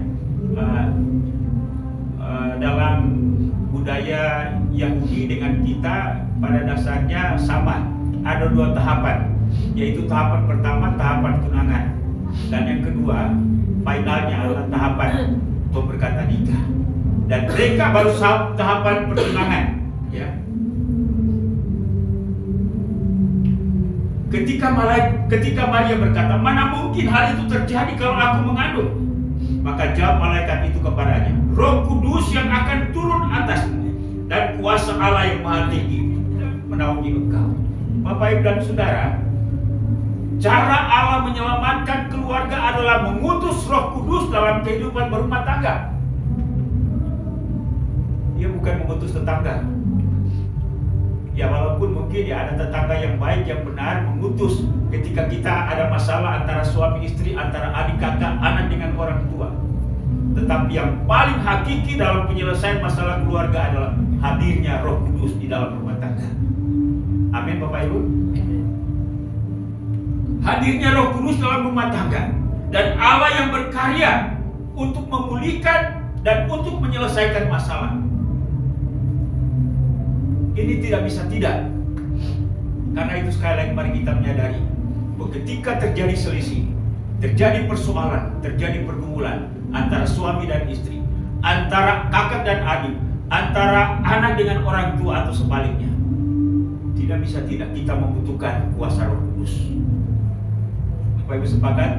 Dalam budaya Yahudi dengan kita pada dasarnya sama. Ada 2 tahapan, yaitu tahapan pertama tahapan tunangan, dan yang kedua finalnya adalah tahapan pemberkatan nikah. Dan mereka baru tahapan pertunangan ya. Ketika Maria berkata, mana mungkin hal itu terjadi kalau aku mengandung? Maka jawab malaikat itu kepadanya, Roh Kudus yang akan turun atasmu dan kuasa Allah yang Maha Tinggi menaungi engkau. Bapak Ibu dan Saudara, cara Allah menyelamatkan keluarga adalah mengutus Roh Kudus dalam kehidupan berumah tangga. Dia bukan mengutus tetangga. Ya walaupun mungkin ya ada tetangga yang baik, yang benar, mengutus ketika kita ada masalah antara suami istri, antara adik kakak, anak dengan orang tua. Tetapi yang paling hakiki dalam penyelesaian masalah keluarga adalah hadirnya Roh Kudus di dalam rumah tangga. Amin Bapak Ibu. Hadirnya Roh Kudus dalam rumah tangga, dan Allah yang berkarya untuk memulihkan dan untuk menyelesaikan masalah. Ini tidak bisa tidak. Karena itu sekali lagi mari kita menyadari bahwa ketika terjadi selisih, terjadi persoalan, terjadi pergumulan antara suami dan istri, antara kakak dan adik, antara anak dengan orang tua atau sebaliknya, tidak bisa tidak kita membutuhkan kuasa Roh Kudus. Bapak Ibu sepakat?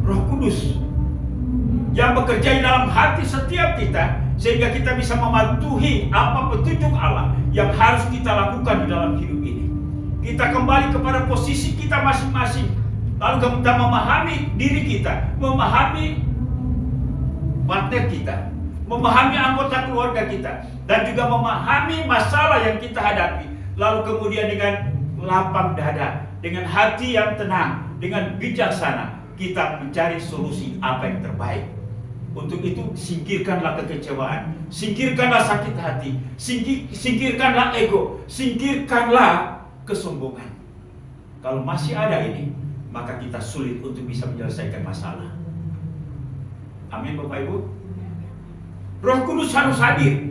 Roh Kudus yang bekerja di dalam hati setiap kita, sehingga kita bisa mematuhi apa petunjuk Allah yang harus kita lakukan di dalam hidup ini. Kita kembali kepada posisi kita masing-masing, lalu kita memahami diri kita, memahami partner kita, memahami anggota keluarga kita, dan juga memahami masalah yang kita hadapi. Lalu kemudian dengan lapang dada, dengan hati yang tenang, dengan bijaksana, kita mencari solusi apa yang terbaik. Untuk itu singkirkanlah kekecewaan, singkirkanlah sakit hati, singkirkanlah ego, singkirkanlah kesombongan. Kalau masih ada ini, maka kita sulit untuk bisa menyelesaikan masalah. Amin Bapak Ibu. Roh Kudus harus hadir,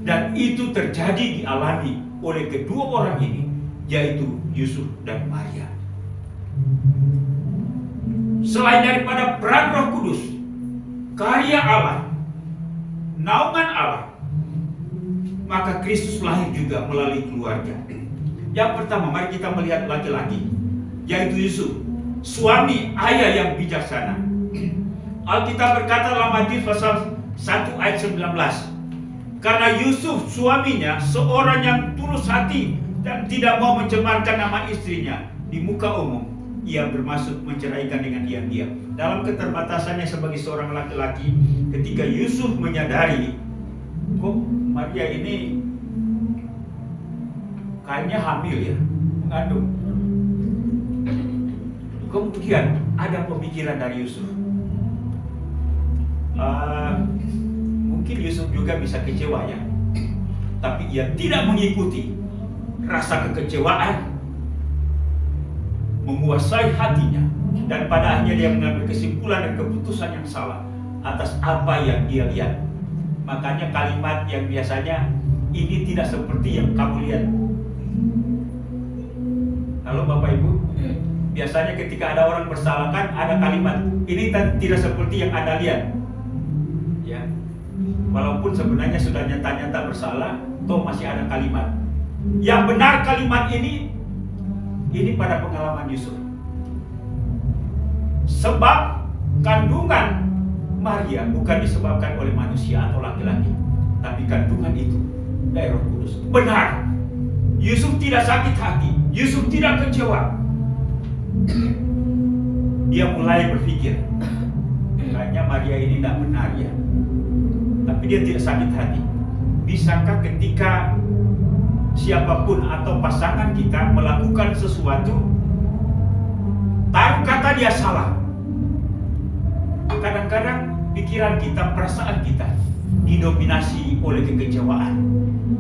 dan itu terjadi dialami oleh kedua orang ini, yaitu Yusuf dan Maria. Selain daripada peran Roh Kudus, karya Allah, naungan Allah, maka Kristus lahir juga melalui keluarga. Yang pertama, mari kita melihat laki-laki, yaitu Yusuf, suami ayah yang bijaksana. Alkitab berkata dalam Matius pasal 1 ayat 19, karena Yusuf suaminya seorang yang tulus hati dan tidak mau mencemarkan nama istrinya di muka umum, ia bermaksud menceraikan dengan diam-diam. Dalam keterbatasannya sebagai seorang laki-laki, ketika Yusuf menyadari, kok Maria ini kayaknya hamil ya, mengandung. Kemudian ada pemikiran dari Yusuf. Mungkin Yusuf juga bisa kecewa ya, tapi ia tidak mengikuti rasa kekecewaan menguasai hatinya, dan pada akhirnya dia mengambil kesimpulan dan keputusan yang salah atas apa yang dia lihat. Makanya kalimat yang biasanya, ini tidak seperti yang kamu lihat. Halo Bapak Ibu, biasanya ketika ada orang bersalah kan ada kalimat, ini tidak seperti yang Anda lihat. Ya, walaupun sebenarnya sudah nyata-nyata bersalah, toh masih ada kalimat. Yang benar kalimat ini pada pengalaman Yusuf. Sebab kandungan Maria bukan disebabkan oleh manusia atau laki-laki, tapi kandungan itu dari Roh Kudus. Benar, Yusuf tidak sakit hati, Yusuf tidak kecewa. Dia mulai berpikir, kayaknya Maria ini tidak benar ya. Tapi dia tidak sakit hati. Bisakah ketika siapapun atau pasangan kita melakukan sesuatu, taruh kata dia salah, kadang-kadang pikiran kita, perasaan kita didominasi oleh kekecewaan,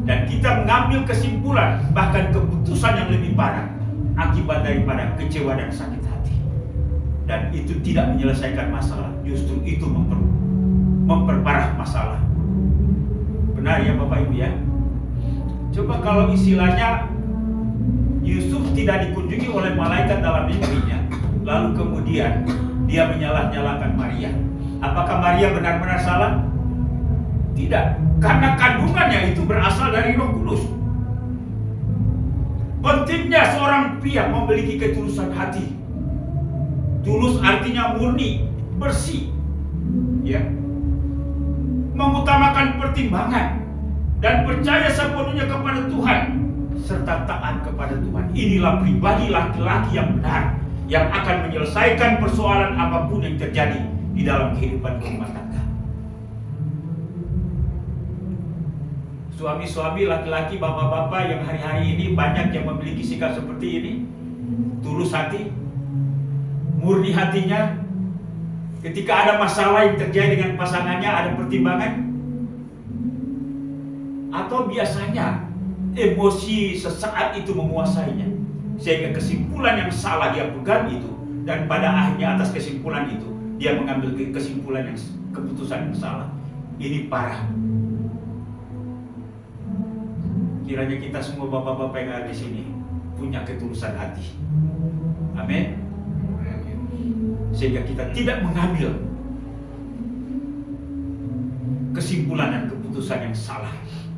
dan kita mengambil kesimpulan bahkan keputusan yang lebih parah akibat daripada kecewa dan sakit hati, dan itu tidak menyelesaikan masalah, justru itu memperparah masalah. Benar ya Bapak Ibu ya? Coba kalau istilahnya Yusuf tidak dikunjungi oleh malaikat dalam mimpinya, lalu kemudian dia menyalah-nyalahkan Maria, apakah Maria benar-benar salah? Tidak, karena kandungannya itu berasal dari Roh Kudus. Pentingnya seorang pria memiliki ketulusan hati. Tulus artinya murni, bersih, ya, mengutamakan pertimbangan dan percaya sepenuhnya kepada Tuhan serta taat kepada Tuhan. Inilah pribadi laki-laki yang benar, yang akan menyelesaikan persoalan apapun yang terjadi di dalam kehidupan rumah tangga. Suami-suami, laki-laki, bapak-bapak yang hari-hari ini banyak yang memiliki sikap seperti ini. Tulus hati, murni hatinya. Ketika ada masalah yang terjadi dengan pasangannya, ada pertimbangan. Atau biasanya emosi sesaat itu menguasainya, sehingga kesimpulan yang salah dia pegang itu, dan pada akhirnya atas kesimpulan itu dia mengambil kesimpulan yang keputusan yang salah. Ini parah. Kiranya kita semua bapak-bapak yang ada di sini punya ketulusan hati. Amin. Sehingga kita tidak mengambil kesimpulan dan keputusan yang salah,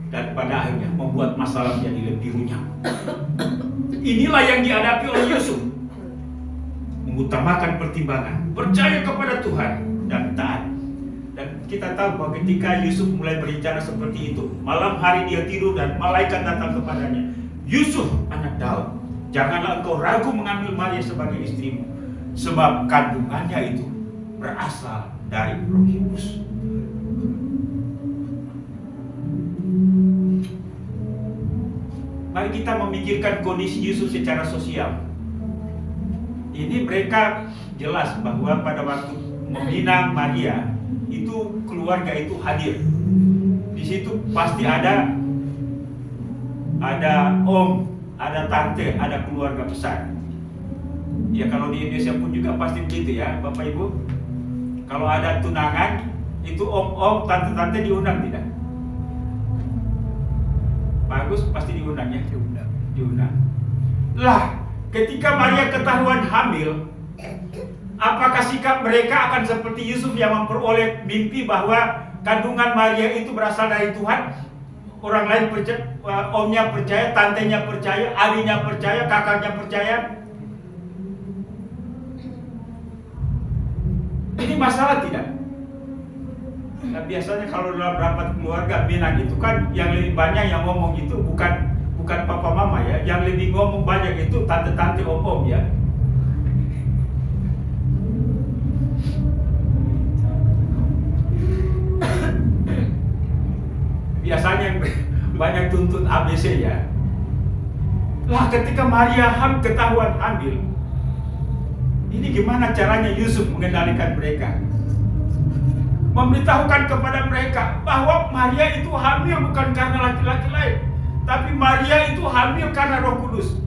dan pada akhirnya membuat masalah menjadi lebih runyam. Inilah yang dihadapi oleh Yusuf. Mengutamakan pertimbangan, percaya kepada Tuhan, dan taat. Dan kita tahu bahwa ketika Yusuf mulai berencana seperti itu, malam hari dia tidur dan malaikat datang kepadanya. Yusuf, anak Daud, janganlah engkau ragu mengambil Maria sebagai istrimu, sebab kandungannya itu berasal dari Roh Kudus. Mari kita memikirkan kondisi Yusuf secara sosial. Ini mereka jelas bahwa pada waktu meminang Maria, itu keluarga itu hadir. Di situ pasti ada om, ada tante, ada keluarga besar. Ya kalau di Indonesia pun juga pasti begitu ya Bapak Ibu. Kalau ada tunangan, itu om, tante-tante diundang tidak? Bagus, pasti diundang ya? Diundang. Lah, ketika Maria ketahuan hamil, apakah sikap mereka akan seperti Yusuf yang memperoleh mimpi bahwa kandungan Maria itu berasal dari Tuhan? Orang lain percaya, omnya percaya, tantenya percaya, adiknya percaya, kakaknya percaya. Ini masalah tidak? Nah, biasanya kalau dalam rapat keluarga Minang itu kan yang lebih banyak yang ngomong itu bukan papa mama ya, yang lebih ngomong banyak itu tante-tante, om ya. Biasanya banyak tuntut ABC ya. Lah ketika Maria ketahuan hamil, ini gimana caranya Yusuf mengendalikan mereka? Memberitahukan kepada mereka bahwa Maria itu hamil bukan karena laki-laki lain, tapi Maria itu hamil karena Roh Kudus.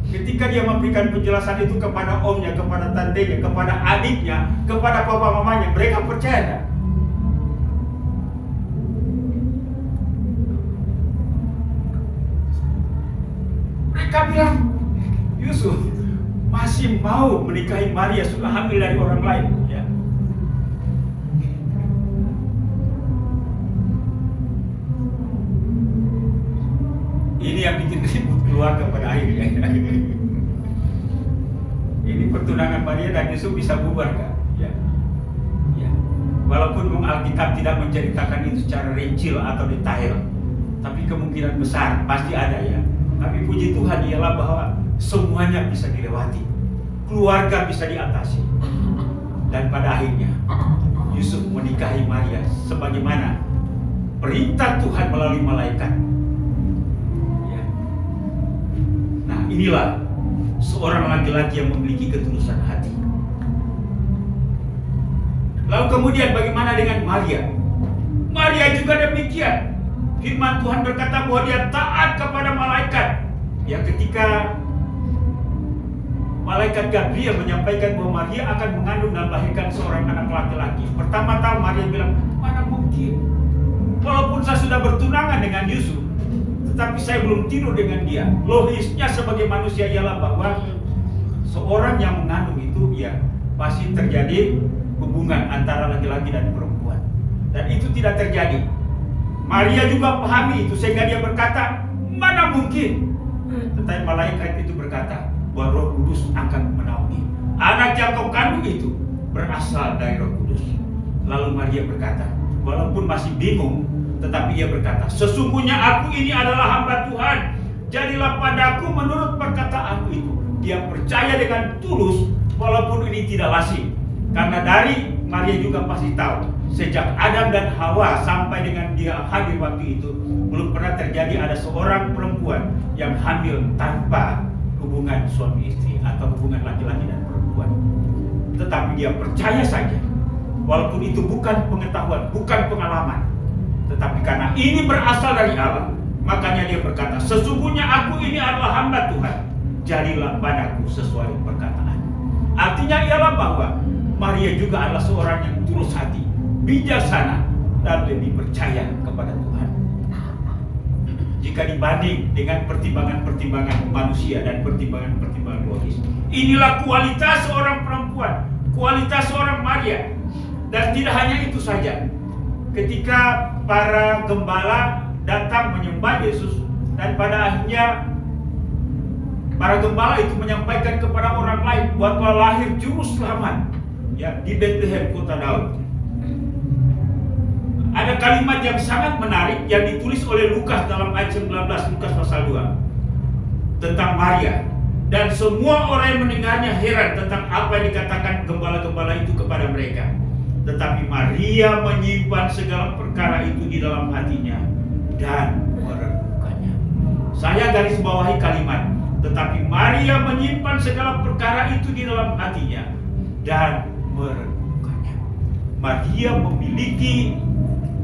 Ketika dia memberikan penjelasan itu kepada omnya, kepada tantenya, kepada adiknya, kepada papa mamanya, mereka percaya tak? Mereka bilang, Yusuf masih mau menikahi Maria, sudah hamil dari orang lain ya. Ini yang bikin ribut keluarga pada akhirnya. Ini pertunangan Maria dan Yusuf bisa bubar kan? Ya. Ya. Walaupun Alkitab tidak menceritakan itu secara rinci atau detail, tapi kemungkinan besar pasti ada ya. Tapi puji Tuhan ialah bahwa semuanya bisa dilewati, keluarga bisa diatasi, dan pada akhirnya Yusuf menikahi Maria sebagaimana perintah Tuhan melalui malaikat. Ya. inilah seorang laki-laki yang memiliki ketulusan hati. Lalu kemudian bagaimana dengan Maria? Maria juga demikian. Firman Tuhan berkata bahwa dia taat kepada malaikat. Ya, ketika malaikat Gabriel menyampaikan bahwa Maria akan mengandung dan melahirkan seorang anak laki-laki, pertama-tama Maria bilang, mana mungkin? Walaupun saya sudah bertunangan dengan Yusuf, tetapi saya belum tidur dengan dia. Logisnya sebagai manusia ialah bahwa seorang yang mengandung itu ya pasti terjadi hubungan antara laki-laki dan perempuan. Dan itu tidak terjadi. Maria juga pahami itu sehingga dia berkata, mana mungkin? Tetapi malaikat itu berkata bahwa Roh Kudus akan menaungi. Anak yang kau kandung itu berasal dari Roh Kudus. Lalu Maria berkata, walaupun masih bingung, tetapi ia berkata, sesungguhnya aku ini adalah hamba Tuhan. Jadilah padaku menurut perkataanku itu. Dia percaya dengan tulus walaupun ini tidak lazim. Karena dari Maria juga pasti tahu, sejak Adam dan Hawa sampai dengan dia hadir waktu itu, belum pernah terjadi ada seorang perempuan yang hamil tanpa hubungan suami istri atau hubungan laki-laki dan perempuan. Tetapi dia percaya saja, walaupun itu bukan pengetahuan, bukan pengalaman, tetapi karena ini berasal dari Allah, makanya dia berkata, sesungguhnya aku ini adalah hamba Tuhan, jadilah padaku sesuai perkataan. Artinya ialah bahwa Maria juga adalah seorang yang tulus hati, bijaksana, dan lebih percaya kepada Tuhan. Jika dibanding dengan pertimbangan-pertimbangan manusia dan pertimbangan-pertimbangan logis. Inilah kualitas seorang perempuan, kualitas seorang Maria. Dan tidak hanya itu saja. Ketika para gembala datang menyembah Yesus, dan pada akhirnya para gembala itu menyampaikan kepada orang lain bahwa telah lahir juru selamat, ya, di Bethlehem kota Daud. Ada kalimat yang sangat menarik yang ditulis oleh Lukas dalam ayat 19, Lukas pasal 2, tentang Maria. Dan semua orang yang mendengarnya heran tentang apa yang dikatakan gembala-gembala itu kepada mereka. Tetapi Maria menyimpan segala perkara itu di dalam hatinya dan merenungkannya. Saya garis bawahi kalimat, tetapi Maria menyimpan segala perkara itu di dalam hatinya dan merenungkannya. Maria memiliki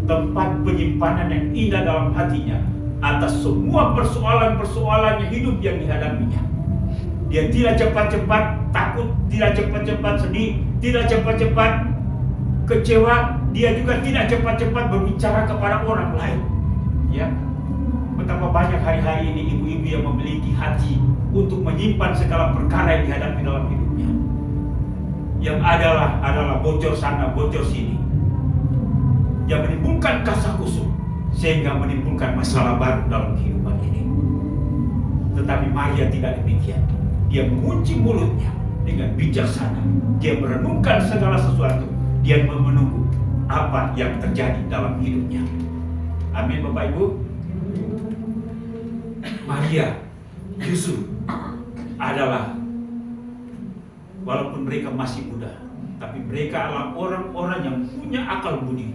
tempat penyimpanan yang indah dalam hatinya atas semua persoalan-persoalan hidup yang dihadapinya. Dia tidak cepat-cepat takut, tidak cepat-cepat sedih, tidak cepat-cepat kecewa. Dia juga tidak cepat-cepat berbicara kepada orang lain. Ya, betapa banyak hari-hari ini ibu-ibu yang memiliki hati untuk menyimpan segala perkara yang dihadapi dalam hidupnya. Yang adalah bocor sana, bocor sini, yang menimbulkan kasakusuk sehingga menimbulkan masalah baru dalam kehidupan ini. Tetapi Maria tidak demikian. Dia mengunci mulutnya dengan bijaksana. Dia merenungkan segala sesuatu. Dia menunggu apa yang terjadi dalam hidupnya. Amin, Bapak Ibu. Maria, Yusuf adalah, walaupun mereka masih muda, tapi mereka adalah orang-orang yang punya akal budi,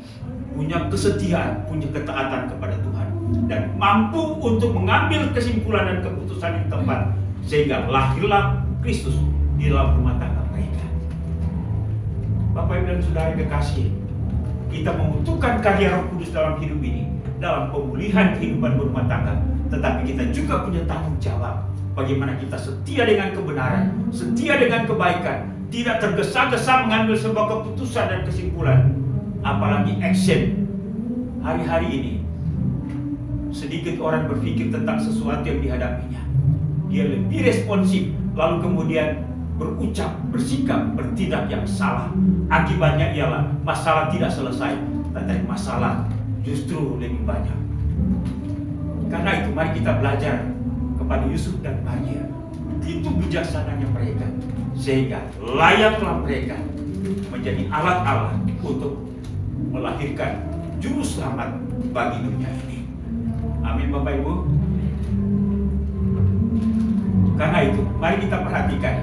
punya kesetiaan, punya ketaatan kepada Tuhan, dan mampu untuk mengambil kesimpulan dan keputusan yang tepat, sehingga lahirlah Kristus di dalam rumah tangga mereka. Bapak Ibu dan Saudara yang kekasih, kita membutuhkan karya Roh Kudus dalam hidup ini, dalam pemulihan kehidupan berumah tangga. Tetapi kita juga punya tanggung jawab bagaimana kita setia dengan kebenaran, setia dengan kebaikan, tidak tergesa-gesa mengambil sebuah keputusan dan kesimpulan, apalagi action. Hari-hari ini sedikit orang berpikir tentang sesuatu yang dihadapinya. Dia lebih responsif, lalu kemudian berucap, bersikap, bertindak yang salah. Akibatnya ialah masalah tidak selesai, tetapi masalah justru lebih banyak. Karena itu mari kita belajar kepada Yusuf dan Maria. Itu bijaksananya mereka, sehingga layaklah mereka menjadi alat Allah untuk melahirkan juru selamat bagi dunia ini. Amin, Bapak Ibu. Karena itu mari kita perhatikan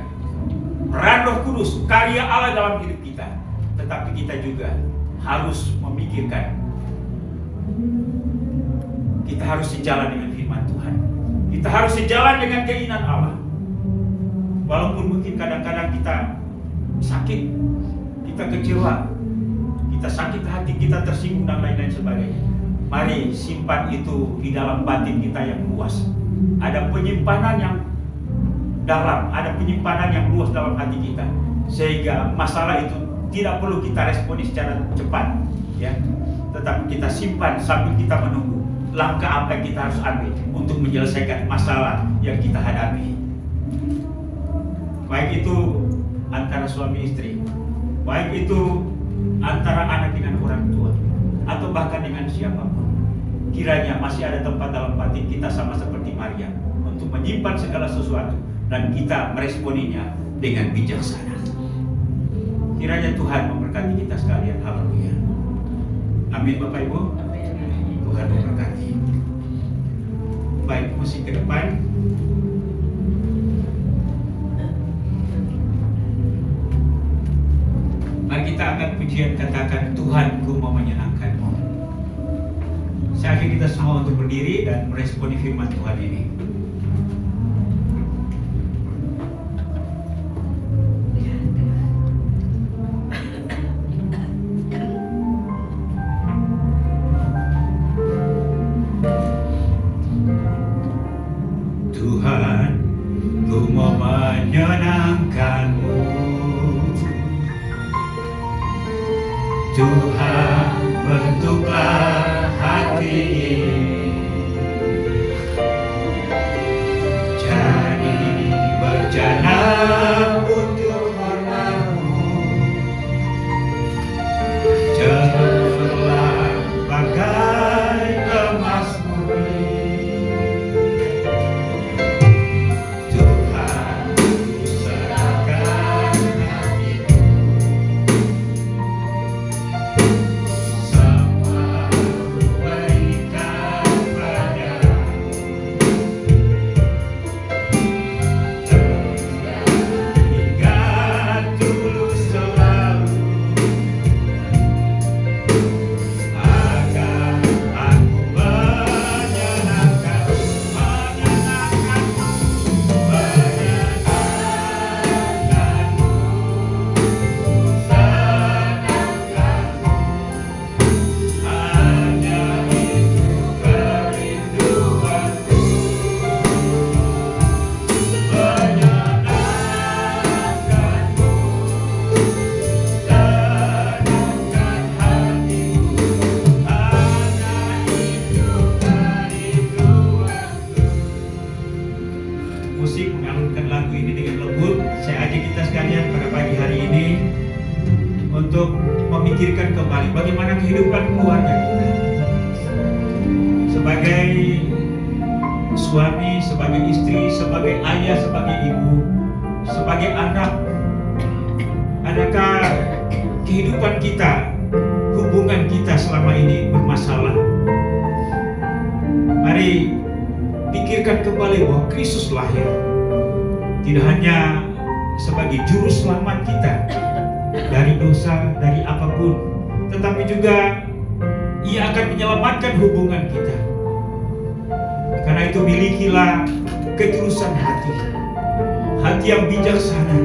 peran Roh Kudus, karya Allah dalam hidup kita. Tetapi kita juga harus memikirkan, kita harus sejalan dengan firman Tuhan. Kita harus sejalan dengan keinginan Allah. Walaupun mungkin kadang-kadang kita sakit, kita kecewa, kita sakit hati, kita tersinggung dan lain-lain sebagainya. Mari simpan itu di dalam batin kita yang luas. Ada penyimpanan yang dalam, ada penyimpanan yang luas dalam hati kita, sehingga masalah itu tidak perlu kita responi secara cepat, ya. Tetapi kita simpan sambil kita menunggu langkah apa yang kita harus ambil untuk menyelesaikan masalah yang kita hadapi. Baik itu antara suami istri, baik itu antara anak dengan orang tua, atau bahkan dengan siapapun. Kiranya masih ada tempat dalam batin kita sama seperti Maria untuk menyimpan segala sesuatu dan kita meresponinya dengan bijaksana. Kiranya Tuhan memberkati kita sekalian. Haleluya. Amin Bapak Ibu. Tuhan memberkati. Baik, musik ke depan. Mari kita angkat pujian, katakan Tuhanku mau menyenangkanmu. Saya ajak kita semua untuk berdiri dan meresponi firman Tuhan ini. Tuhan, ku mau menyenangkanmu. Tuhan, bentuklah hati ini jadi berjana untuk hormat-Mu. Cemerlang bagai emas murni. Tuhan, ku serahkan hatiku. Semua ku berikan padamu. Ingat tulus selalu agar aku menyenangkanmu, menyenangkanmu, menyenangkanmu, senangkanmu. Hanya itu kerinduanku, menyenangkanmu, senangkan hatiku. Hanya itu kerinduanku. Musik mengalunkan lagu ini dengan lembut. Saya ajak kita sekalian pada pagi hari ini untuk memikirkan kembali bagaimana kehidupan keluarga kita. Sebagai suami, sebagai istri, sebagai ayah, sebagai ibu, sebagai anak. Adakah kehidupan kita, hubungan kita selama ini bermasalah? Mari pikirkan kembali bahwa Kristus lahir tidak hanya sebagai juru selamat kita dari dosa, dari apapun, tetapi juga Ia akan menyelamatkan hubungan kita. Karena itu milikilah ketulusan hati, hati yang bijaksana.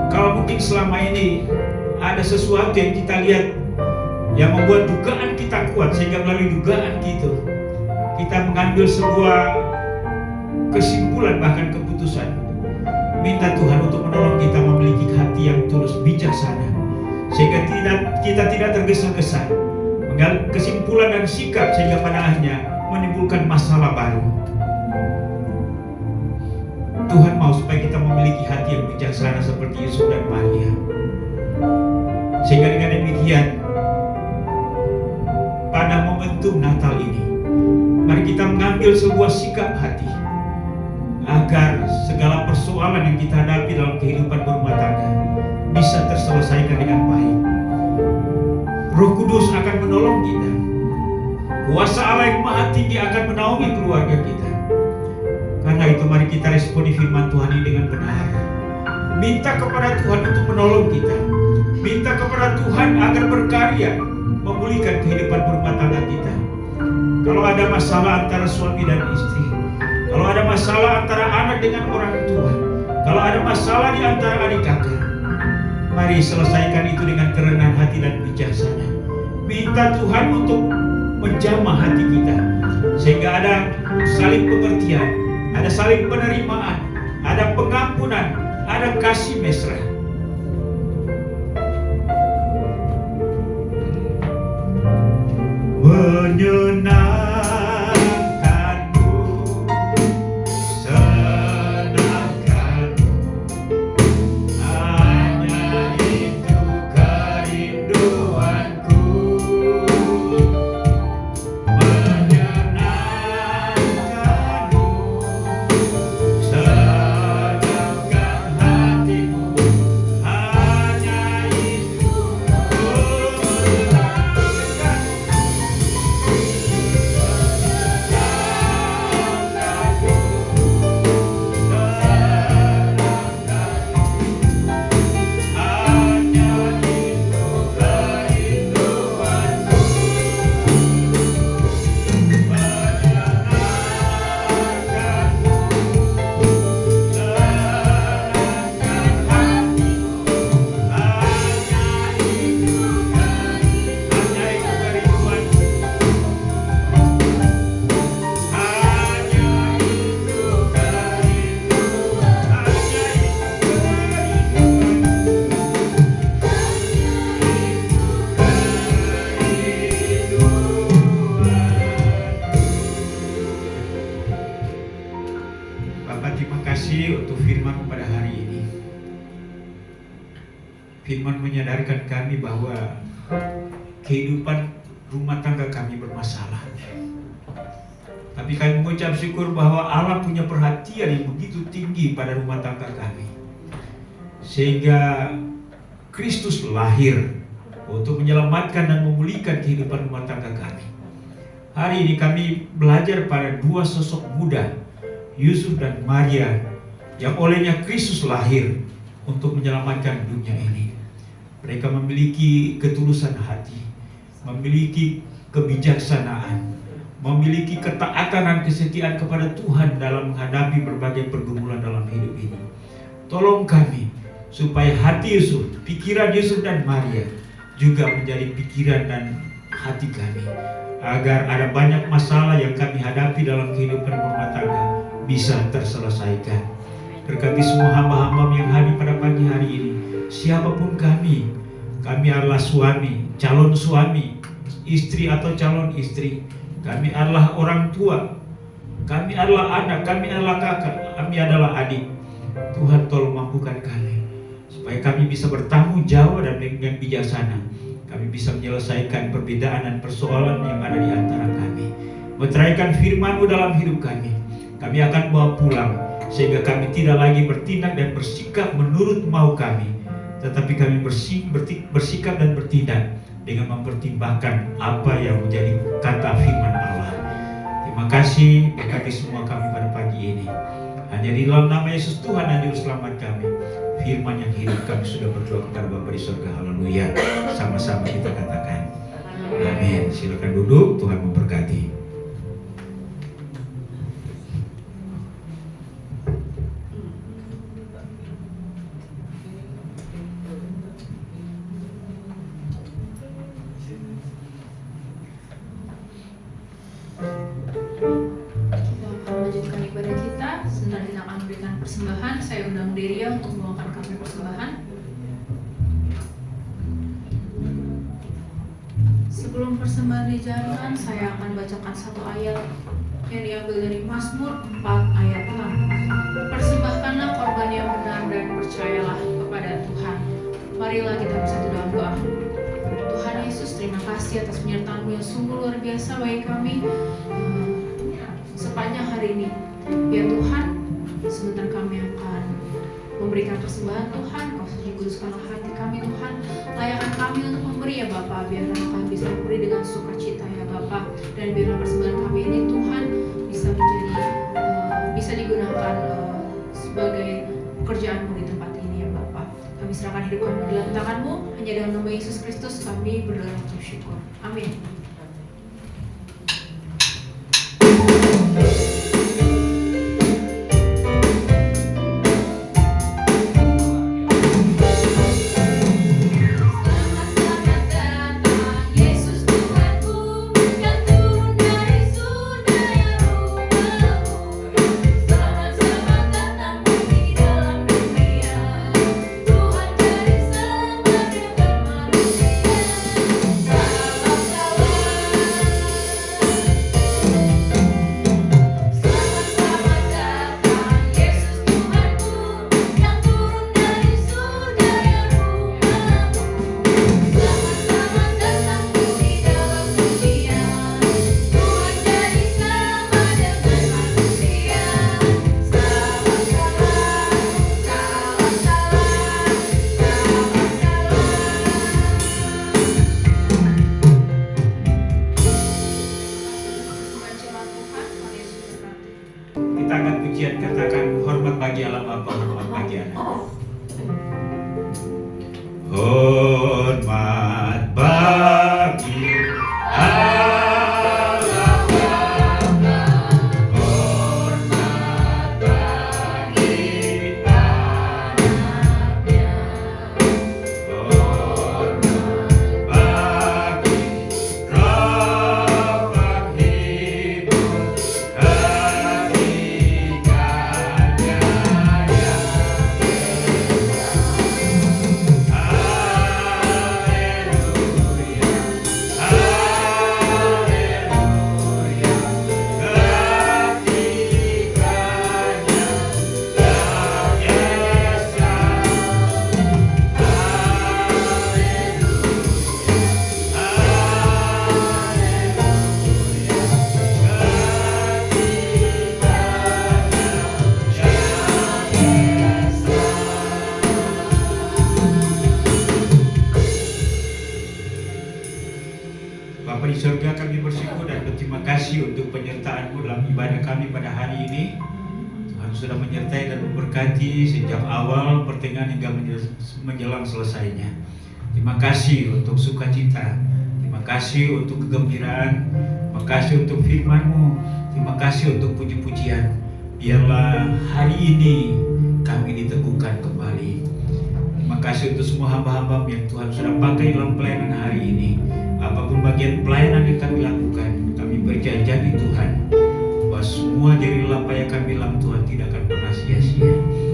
Kalau mungkin selama ini ada sesuatu yang kita lihat yang membuat dugaan kita kuat, sehingga melalui dugaan kita mengambil sebuah kesimpulan bahkan keputusan. Minta Tuhan untuk menolong kita memiliki hati yang tulus bijaksana, sehingga kita tidak tergesa-gesa mengambil kesimpulan dan sikap sehingga pada akhirnya menimbulkan masalah baru. Tuhan mau supaya kita memiliki hati yang bijaksana seperti Yusuf dan Maria, sehingga dengan demikian pada momentum Natal ini mari kita mengambil sebuah sikap hati agar segala persoalan yang kita hadapi dalam kehidupan berumah tangga bisa terselesaikan dengan baik. Roh Kudus akan menolong kita. Kuasa Allah yang Maha Tinggi akan menaungi keluarga kita. Karena itu mari kita responi firman Tuhan ini dengan benar. Minta kepada Tuhan untuk menolong kita. Minta kepada Tuhan agar berkarya memulihkan kehidupan berumah tangga kita. Kalau ada masalah antara suami dan istri, kalau ada masalah antara anak dengan orang tua, kalau ada masalah di antara adik kakak, mari selesaikan itu dengan kerendahan hati dan bijaksana. Minta Tuhan untuk menjamah hati kita, sehingga ada saling pengertian, ada saling penerimaan, ada pengampunan, ada kasih mesra. Menyenangkanmu, senangkanmu, hanya itu kerinduanku. Menyenangkanmu, senangkan hatimu, hanya itu Bapak, terima kasih untuk firman pada hari ini. Firman menyadarkan kami bahwa kehidupan rumah tangga kami bermasalah. Tapi kami mengucap syukur bahwa Allah punya perhatian yang begitu tinggi pada rumah tangga kami, sehingga Kristus lahir untuk menyelamatkan dan memulihkan kehidupan rumah tangga kami. Hari ini kami belajar pada dua sosok muda, Yusuf dan Maria, yang olehnya Kristus lahir untuk menyelamatkan dunia ini. Mereka memiliki ketulusan hati, memiliki kebijaksanaan, memiliki ketaatan dan kesetiaan kepada Tuhan dalam menghadapi berbagai pergumulan dalam hidup ini. Tolong kami supaya hati Yusuf, pikiran Yusuf dan Maria juga menjadi pikiran dan hati kami, agar ada banyak masalah yang kami hadapi dalam kehidupan rumah tangga bisa terselesaikan. Berkati semua hamba-hamba yang hadir pada pagi hari ini, siapapun kami adalah suami, calon suami, istri atau calon istri, kami adalah orang tua, kami adalah anak, kami adalah kakak, kami adalah adik. Tuhan tolong mampukan kami supaya kami bisa bertanggung jawab dan dengan bijaksana kami bisa menyelesaikan perbedaan dan persoalan yang ada di antara kami. Meteraikan firman-Mu dalam hidup kami. Kami akan bawa pulang sehingga kami tidak lagi bertindak dan bersikap menurut mau kami, tetapi kami bersikap dan bertindak dengan mempertimbangkan apa yang menjadi kata firman Allah. Terima kasih, berkati semua kami pada pagi ini. Hanya di dalam nama Yesus Tuhan dan Juru Selamat kami, firman yang hidup, kami sudah berdoa kepada Bapa di surga. Haleluya. Sama-sama kita katakan amin. Silakan duduk, Tuhan memberkati. Persembahan, saya undang Deria untuk membawakan kami persembahan. Sebelum persembahan dijalankan, saya akan bacakan satu ayat yang diambil dari Mazmur 4 ayat 6. Persembahkanlah korban yang benar dan percayalah kepada Tuhan. Marilah kita bersatu dalam doa. Tuhan Yesus, terima kasih atas penyertaan-Mu yang sungguh luar biasa bagi kami sepanjang hari ini. Biar Tuhan, sebentar kami akan memberikan persembahan. Tuhan, Kau suci kuduskanlah hati kami Tuhan. Layakkan kami untuk memberi ya Bapa, biar kami bisa memberi dengan sukacita ya Bapa. Dan biarlah persembahan kami ini Tuhan bisa digunakan sebagai pekerjaan-Mu di tempat ini ya Bapa. Kami serahkan hidup kami di dalam tangan-Mu. Hanya dalam nama Yesus Kristus kami berdoa dan bersyukur. Amin. pujian katakan hormat bagi Allah Bapa, hormat bagi Anak. Hormat bagi Allah Bapa, hormat bagi Anaknya, hormat bagi Roh penghibur ketiga-nya yang Bapa di surga, kami bersyukur dan berterima kasih untuk penyertaan-Mu dalam ibadah kami pada hari ini. Tuhan sudah menyertai dan memberkati sejak awal, pertengahan hingga menjelang selesainya. Terima kasih untuk sukacita, terima kasih untuk kegembiraan, terima kasih untuk firman-Mu, terima kasih untuk puji-pujian. Biarlah hari ini kami diteguhkan kembali. Terima kasih untuk semua hamba-hamba yang Tuhan sudah pakai dalam pelayanan hari ini. Apapun bagian pelayanan yang kami lakukan, kami berjanji Tuhan bahwa semua jerih payah kami dalam Tuhan tidak akan pernah sia-sia.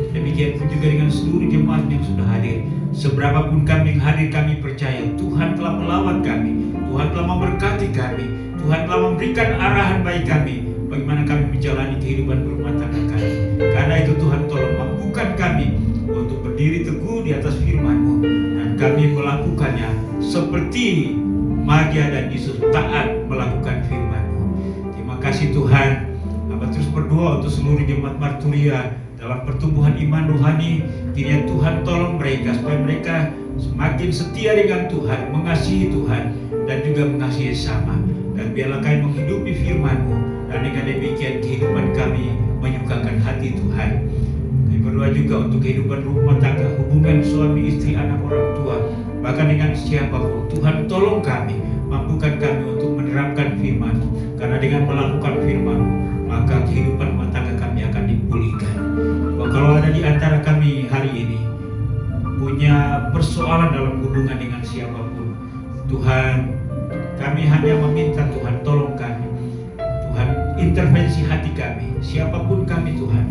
Demikian pun juga dengan seluruh jemaat yang sudah hadir. Seberapapun kami yang hadir, kami percaya Tuhan telah melawat kami, Tuhan telah memberkati kami, Tuhan telah memberikan arahan bagi kami bagaimana kami menjalani kehidupan berumah tangga kami. Karena itu Tuhan tolong mampukan kami untuk berdiri teguh di atas firman-Mu, dan kami melakukannya seperti Maria dan Yesus taat melakukan firman-Mu. Terima kasih Tuhan. Hamba terus berdoa untuk seluruh jemaat Marturia dalam pertumbuhan iman rohani. Kiranya Tuhan tolong mereka supaya mereka semakin setia dengan Tuhan, mengasihi Tuhan dan juga mengasihi sesama. Dan biarlah kami menghidupi firman-Mu, dan dengan demikian kehidupan kami menyukakan hati Tuhan. Kami berdoa juga untuk kehidupan rumah tangga, hubungan suami istri, anak orang tua, bahkan dengan siapapun. Tuhan tolong kami, mampukan kami untuk menerapkan firman-Mu. Karena dengan melakukan firman-Mu, maka kehidupan rumah tangga kami akan dipulihkan. Kalau ada di antara kami hari ini punya persoalan dalam hubungan dengan siapapun, Tuhan, kami hanya meminta Tuhan tolong kami. Tuhan intervensi hati kami, siapapun kami Tuhan,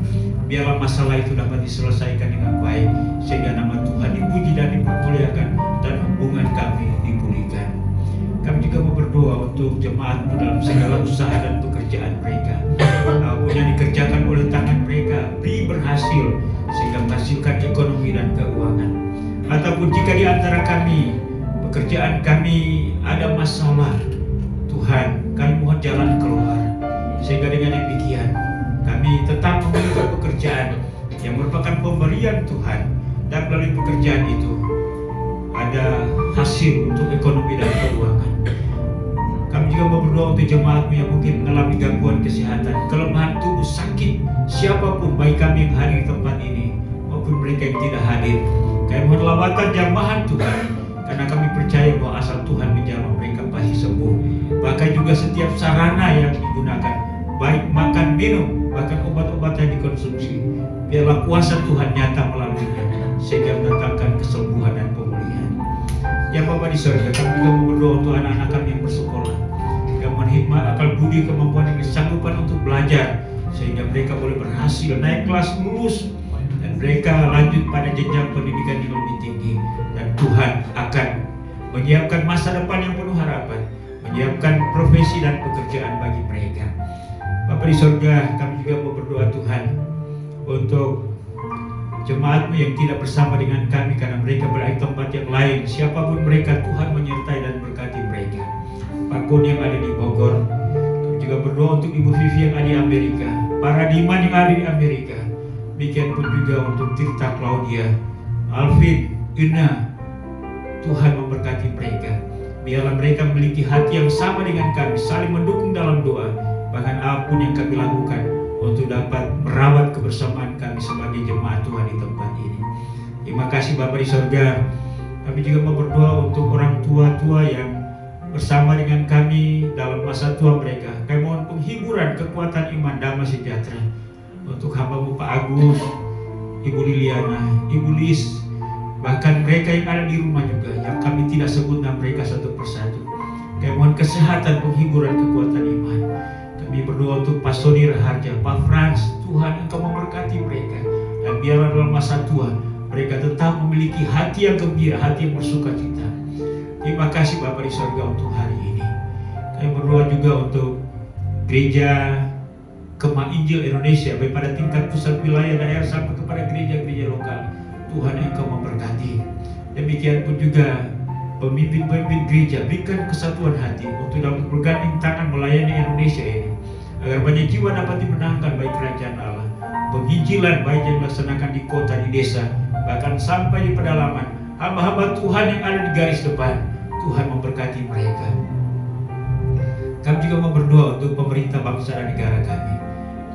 biarlah masalah itu dapat diselesaikan dengan baik, sehingga nama Tuhan dipuji dan dipermuliakan dan hubungan kami dipulihkan. Kami juga mau berdoa untuk jemaat-Mu dalam segala usaha dan pekerjaan mereka. Apapun yang dikerjakan oleh tangan mereka, beri berhasil sehingga menghasilkan ekonomi dan keuangan. Ataupun jika di antara kami, pekerjaan kami ada masalah, Tuhan, kami mohon jalan keluar. Sehingga dengan demikian, kami tetap memiliki pekerjaan yang merupakan pemberian Tuhan, dan melalui pekerjaan itu ada hasil untuk ekonomi dan keuangan. Kami juga mau berdoa untuk jemaat-Mu yang mungkin mengalami gangguan kesehatan, kelemahan tubuh, sakit, siapapun, baik kami yang hadir di tempat ini maupun mereka yang tidak hadir. Kami mohon lawatan jamahan Tuhan, karena kami percaya bahwa asal Tuhan menjamah mereka pasti sembuh. Bahkan juga setiap sarana yang digunakan, baik makan, minum, bahkan obat-obat yang dikonsumsi, biarlah kuasa Tuhan nyata melaluinya, sehingga mendatangkan kesembuhan dan pemulihan. Ya Bapa di surga, kami juga mau berdoa untuk anak-anak kami yang bersekolah, yang menghikmat akal budi, kemampuan dan kesanggupan untuk belajar, sehingga mereka boleh berhasil naik kelas, lulus, dan mereka lanjut pada jenjang pendidikan yang lebih tinggi. Dan Tuhan akan menyiapkan masa depan yang penuh harapan, menyiapkan profesi dan pekerjaan bagi mereka. Bapa di surga, kami juga mau berdoa Tuhan untuk jemaat-Mu yang tidak bersama dengan kami karena mereka berada di tempat yang lain. Siapapun mereka, Tuhan menyertai dan berkati mereka. Pak Kun yang ada di Bogor, kami juga berdoa untuk Ibu Vivi yang ada di Amerika, para Diman yang ada di Amerika. Demikian pun juga untuk Tirta, Claudia, Alvin, Ina. Tuhan memberkati mereka. Biarlah mereka memiliki hati yang sama dengan kami, saling mendukung dalam doa. Bahkan apapun yang kami lakukan, untuk dapat merawat kebersamaan kami sebagai jemaat Tuhan di tempat ini. Terima kasih Bapa di sorga. Kami juga mau berdoa untuk orang tua-tua yang bersama dengan kami dalam masa tua mereka. Kami mohon penghiburan, kekuatan iman, damai sejahtera untuk hamba-Mu Pak Agus, Ibu Liliana, Ibu Lis, bahkan mereka yang ada di rumah juga yang kami tidak sebut nama mereka satu persatu. Kami mohon kesehatan, penghiburan, kekuatan iman. Kami berdoa untuk Pastor Raharja, Pak Frans, Tuhan Engkau memberkati mereka, dan biarlah dalam masa tua mereka tetap memiliki hati yang gembira, hati yang bersuka cita. Terima kasih Bapa di sorga untuk hari ini. Kami berdoa juga untuk gereja Kemah Injil Indonesia, baik pada tingkat pusat, wilayah, daerah sampai kepada gereja-gereja lokal. Tuhan Engkau memberkati. Demikian pun juga pemimpin-pemimpin gereja, berikan kesatuan hati untuk dapat bergandeng tangan melayani Indonesia ini, agar banyak jiwa dapat dimenangkan baik kerajaan Allah. Penginjilan baik yang dilaksanakan di kota, di desa, bahkan sampai di pedalaman. Hamba-hamba Tuhan yang ada di garis depan, Tuhan memberkati mereka. Kami juga mau berdoa untuk pemerintah bangsa dan negara kami.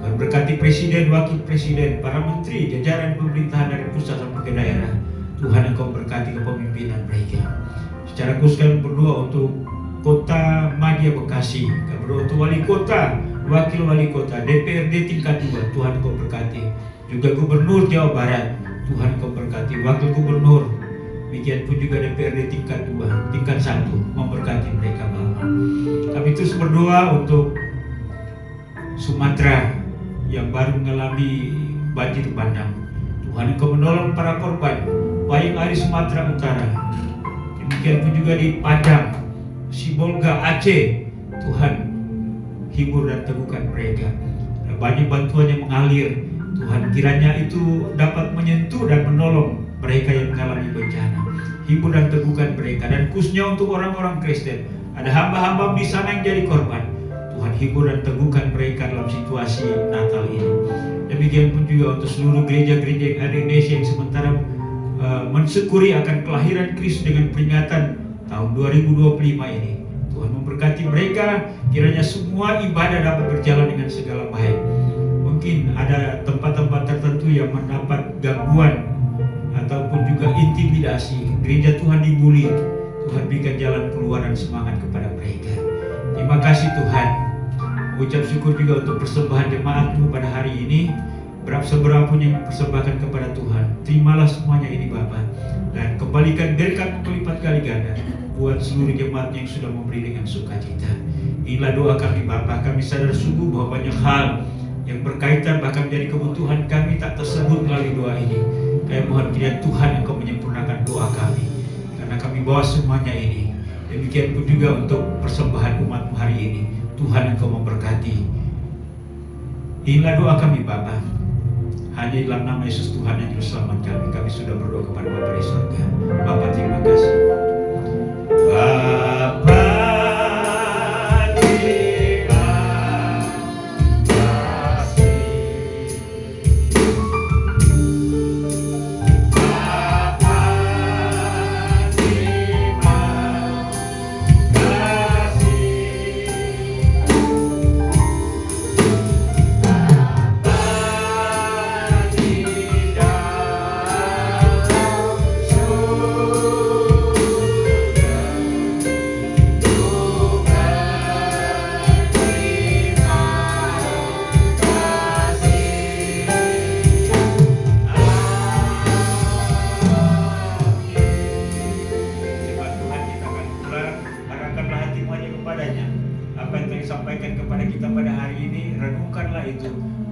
Tuhan berkati presiden, wakil presiden, para menteri, jajaran pemerintahan dari pusat sampai ke daerah. Tuhan Engkau berkati kepemimpinan mereka. Secara khusus kami berdoa untuk Kota Madya Bekasi, kami berdoa untuk wali kota, wakil wali kota, DPRD tingkat 2, Tuhan Engkau berkati. Juga Gubernur Jawa Barat, Tuhan Engkau berkati. Wakil Gubernur, demikian pun juga DPRD tingkat 2, tingkat 1, memberkati mereka Bapak. Kami terus berdoa untuk Sumatera yang baru mengalami banjir bandang. Tuhan Engkau menolong para korban, baik dari Sumatera Utara, demikian pun juga di Padang, Sibolga, Aceh. Tuhan hibur dan teguhkan mereka. Banyak bantuan yang mengalir. Tuhan kiranya itu dapat menyentuh dan menolong mereka yang mengalami bencana. Hibur dan teguhkan mereka, dan khususnya untuk orang-orang Kristen. Ada hamba-hamba di sana yang jadi korban. Tuhan hibur dan teguhkan mereka dalam situasi Natal ini. Demikian pun juga untuk seluruh gereja-gereja yang ada di Indonesia yang sementara mensyukuri akan kelahiran Kristus dengan peringatan tahun 2025 ini. Tuhan memberkati mereka, kiranya semua ibadah dapat berjalan dengan segala baik. Mungkin ada tempat-tempat tertentu yang mendapat gangguan ataupun juga intimidasi, gereja Tuhan dibuli. Tuhan berikan jalan keluar dan semangat kepada mereka. Terima kasih Tuhan. Ucap syukur juga untuk persembahan jemaat-Mu pada hari ini. Seberapapun yang persembahkan kepada Tuhan, terimalah semuanya ini Bapa, dan kembalikan berkat berlipat kali ganda buat seluruh jemaat yang sudah memberi dengan sukacita. Inilah doa kami Bapa. Kami sadar sungguh bahwa banyak hal yang berkaitan bahkan menjadi kebutuhan kami tak tersebut melalui doa ini. Kami mohon kiranya Tuhan Engkau menyempurnakan doa kami, karena kami bawa semuanya ini. Demikian pun juga untuk persembahan umat-Mu hari ini. Tuhan Engkau memberkati. Inilah doa kami Bapa. Hanya dalam nama Yesus Tuhan yang Juru Selamat kami sudah berdoa kepada Bapa di surga. Bapa terima kasih. Bapa terima kasih. Bapa terima kasih.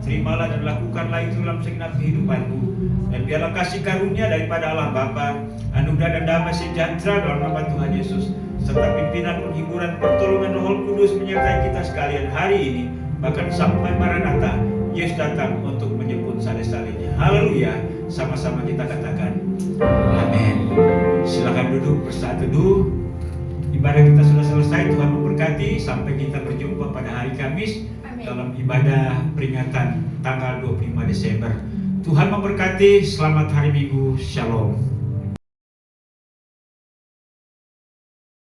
Terimalah dan lakukanlah itu dalam segenap kehidupanmu, dan biarlah kasih karunia daripada Allah Bapa, anugerah dan damai sejahtera dalam nama Tuhan Yesus, serta pimpinan penghiburan pertolongan Roh Kudus menyertai kita sekalian hari ini, bahkan sampai Maranatha, Yesus datang untuk menjemput saleh-salehnya. Haleluya. Sama-sama kita katakan amin. Silakan duduk bersaat teduh. Ibadah kita sudah selesai. Tuhan memberkati. Sampai kita berjumpa pada hari Kamis dalam ibadah peringatan tanggal 25 Desember. Tuhan memberkati. Selamat hari Minggu. Shalom.